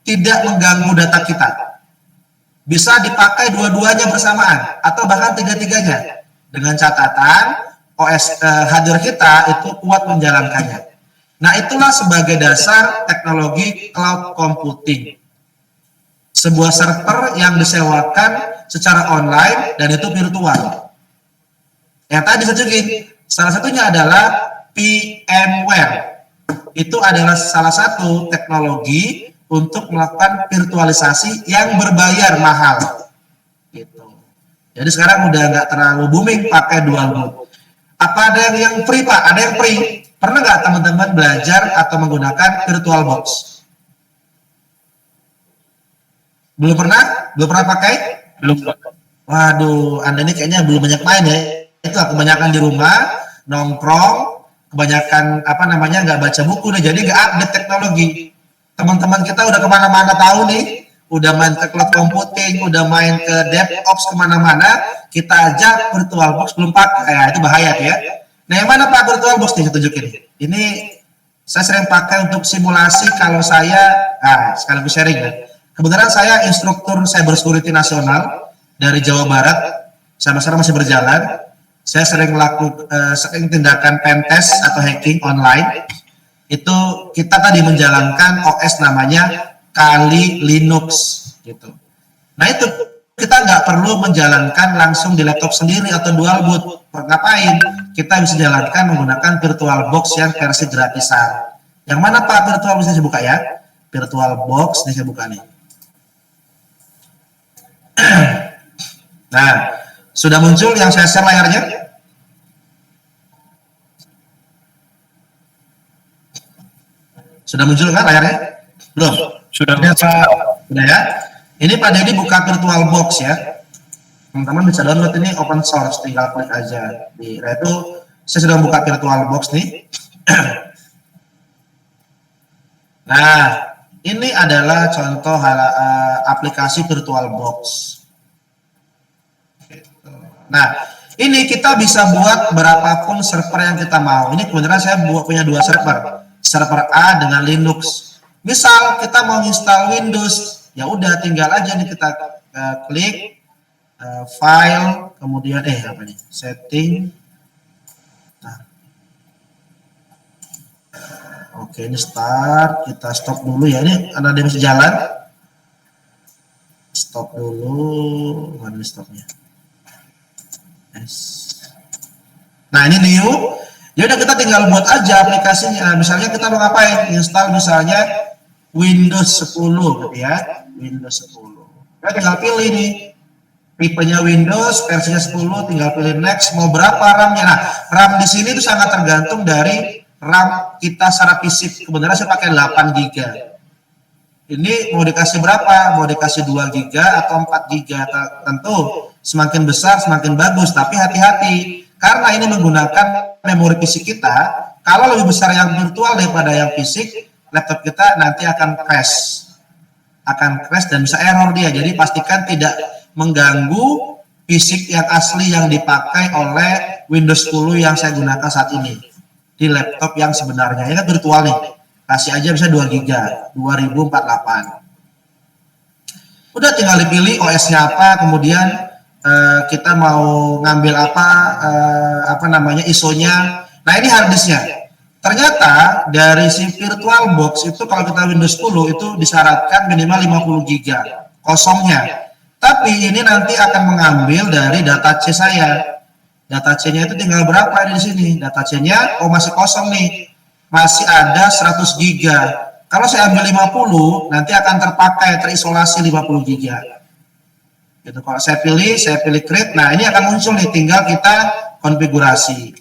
tidak mengganggu data kita. Bisa dipakai dua-duanya bersamaan atau bahkan tiga-tiganya, dengan catatan OS hardware kita itu kuat menjalankannya. Nah, itulah sebagai dasar teknologi cloud computing. Sebuah server yang disewakan secara online dan itu virtual. Yang tadi saya tunjukin, salah satunya adalah VMware. Itu adalah salah satu teknologi untuk melakukan virtualisasi yang berbayar mahal. Gitu. Jadi sekarang udah nggak terlalu booming pakai dual boot. Apa ada yang free, Pak? Ada yang free. Pernah nggak teman-teman belajar atau menggunakan VirtualBox? Belum pernah? Belum pernah pakai? Belum, Pak. Waduh, Anda ini kayaknya belum banyak main ya. Itulah kebanyakan di rumah, nongkrong, kebanyakan nggak baca buku nih, jadi nggak update teknologi. Teman-teman kita udah kemana-mana tahu nih, udah main ke cloud computing, udah main ke DevOps kemana-mana, kita aja VirtualBox belum pakai, ya, itu bahaya ya. Nah, yang mana Pak VirtualBox nih saya tunjukin? Ini saya sering pakai untuk simulasi kalau saya, sekaligus sharing ya. Kebetulan saya instruktur cybersecurity nasional dari Jawa Barat, sampai sekarang masih berjalan. Saya sering sering tindakan pentest atau hacking online. Itu kita tadi menjalankan OS namanya Kali Linux gitu. Nah, itu kita nggak perlu menjalankan langsung di laptop sendiri atau dual boot. Ngapain? Kita bisa jalankan menggunakan VirtualBox yang versi gratisan. Yang mana Pak VirtualBox ini saya buka ya? VirtualBox ini saya buka nih. Nah, sudah muncul yang saya share layarnya? Sudah muncul kan layarnya? Belum? Sudah. Sudah ya? Ini Pak Dedi buka VirtualBox ya. Teman-teman bisa download, ini open source, tinggal klik aja. Nah, itu saya sudah buka VirtualBox nih. Nah, ini adalah contoh aplikasi VirtualBox. Nah, Ini kita bisa buat berapapun server yang kita mau. Ini kebetulan saya punya 2 server. Server A dengan Linux. Misal kita mau install Windows, ya udah tinggal aja nih kita klik file, kemudian apa nih? Setting. Nah. Oke, ini start, kita stop dulu ya. Ini karena dia masih jalan. Stop dulu, mana stopnya? Nah, ini new. Ya udah kita tinggal buat aja aplikasinya. Misalnya kita mau ngapain? Install misalnya Windows 10 gitu ya. Windows 10. Kita tinggal pilih nih. Tipenya Windows, versinya 10, tinggal pilih next. Mau berapa RAM-nya? Nah, RAM di sini itu sangat tergantung dari RAM kita secara fisik. Kebenaran saya pakai 8 GB. Ini mau dikasih berapa? Mau dikasih 2 GB atau 4 GB? Tentu semakin besar semakin bagus, tapi hati-hati karena ini menggunakan memori fisik kita. Kalau lebih besar yang virtual daripada yang fisik, laptop kita nanti akan crash dan bisa error dia. Jadi pastikan tidak mengganggu fisik yang asli yang dipakai oleh Windows 10 yang saya gunakan saat ini di laptop yang sebenarnya. Ini kan virtual nih, kasih aja bisa 2 GB 2048. Udah tinggal dipilih OS-nya apa, kemudian kita mau ngambil apa namanya ISO-nya. Nah, ini hard disk-nya. Ternyata dari si VirtualBox itu kalau kita Windows 10 itu disyaratkan minimal 50 GB kosongnya. Tapi ini nanti akan mengambil dari data C saya. Data C-nya itu tinggal berapa di sini? Data C-nya masih kosong nih. Masih ada 100 GB. Kalau saya ambil 50, nanti akan terpakai terisolasi 50 GB. Gitu. Kalau saya pilih create, nah ini akan muncul nih, tinggal kita konfigurasi.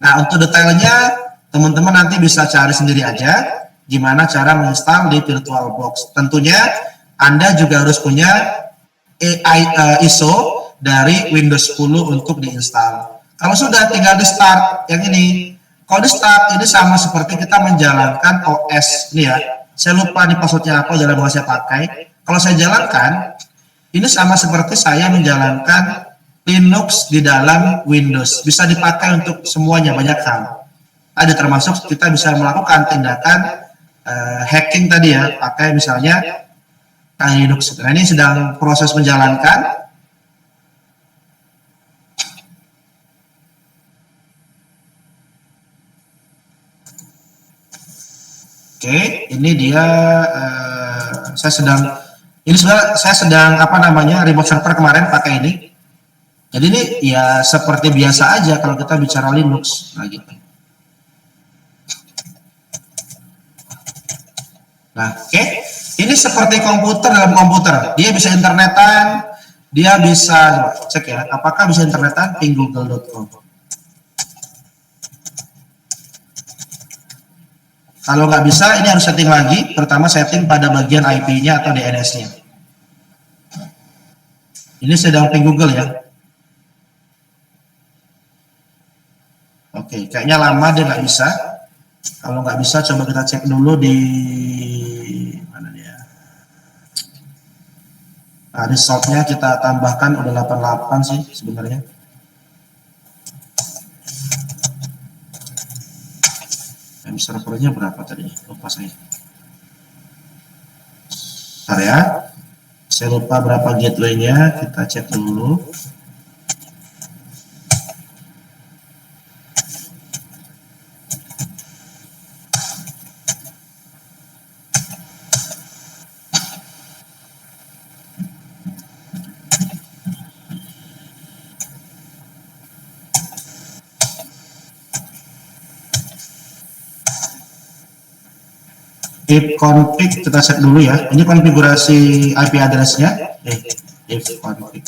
Nah, untuk detailnya teman-teman nanti bisa cari sendiri aja gimana cara menginstal di VirtualBox. Tentunya Anda juga harus punya ISO dari Windows 10 untuk diinstal. Kalau sudah, tinggal di start yang ini. Kalau di start ini sama seperti kita menjalankan OS ini ya. Saya lupa nih passwordnya apa dalam yang saya pakai. Kalau saya jalankan, ini sama seperti saya menjalankan Linux di dalam Windows. Bisa dipakai untuk semuanya, banyak hal. Ada termasuk kita bisa melakukan tindakan hacking tadi ya, pakai misalnya Linux. Nah, ini sedang proses menjalankan. Oke, ini dia saya sedang apa namanya remote server kemarin pakai ini. Jadi ini ya seperti biasa aja kalau kita bicara Linux, nah gitu. Nah, oke. Ini seperti komputer dalam komputer. Dia bisa internetan, dia bisa cek ya, apakah bisa internetan ping google.com. Kalau nggak bisa, ini harus setting lagi. Pertama setting pada bagian IP-nya atau DNS-nya. Ini sedang ping Google ya. Oke, kayaknya lama dia nggak bisa. Kalau nggak bisa, coba kita cek dulu di mana dia. Nah, result-nya kita tambahkan udah 88 sih sebenarnya. Servernya berapa tadi? Lupa saya. Bentar ya. Saya lupa berapa gateway-nya. Kita cek dulu. If config kita set dulu ya. Ini konfigurasi IP address-nya. If config.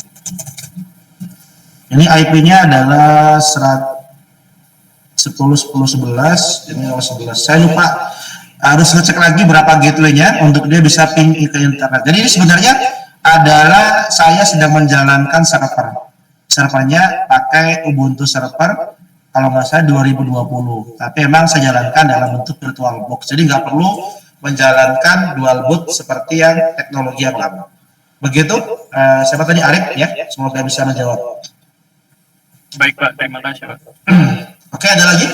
Ini IP-nya adalah 10.10.11. Ini 11. Saya lupa, harus ngecek lagi berapa gateway-nya untuk dia bisa ping ke internet. Jadi ini sebenarnya adalah saya sedang menjalankan server. Servernya pakai Ubuntu server. Kalau nggak salah 2020. Tapi emang saya jalankan dalam bentuk VirtualBox. Jadi nggak perlu menjalankan dual boot seperti yang teknologi yang lama. Begitu, siapa tadi? Arif ya, semoga bisa menjawab. Baik Pak, terima kasih Pak. Oke, ada lagi?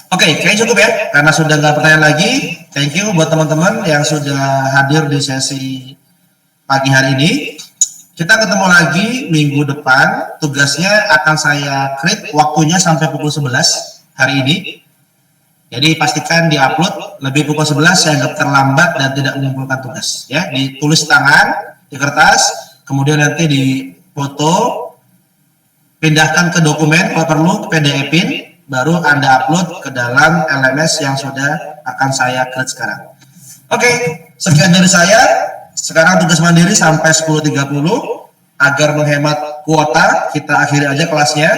Oke, kayaknya cukup ya, karena sudah nggak pertanyaan lagi. Thank you buat teman-teman yang sudah hadir di sesi pagi hari ini. Kita ketemu lagi minggu depan. Tugasnya akan saya create waktunya sampai pukul 11 hari ini. Jadi pastikan diupload lebih pukul 11, saya anggap terlambat dan tidak menimbulkan tugas. Ya, ditulis tangan di kertas, kemudian nanti difoto, pindahkan ke dokumen kalau perlu ke PDF-in, baru Anda upload ke dalam LMS yang sudah akan saya create sekarang. Oke, sekian dari saya. Sekarang tugas mandiri sampai 10.30 agar menghemat kuota, kita akhiri aja kelasnya,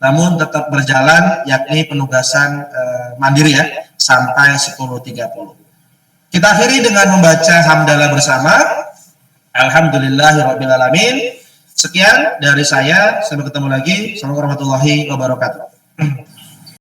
namun tetap berjalan yakni penugasan mandiri ya sampai 10.30. Kita akhiri dengan membaca hamdalah bersama. Alhamdulillahirabbil alamin. Sekian dari saya, sampai ketemu lagi. Assalamualaikum warahmatullahi wabarakatuh.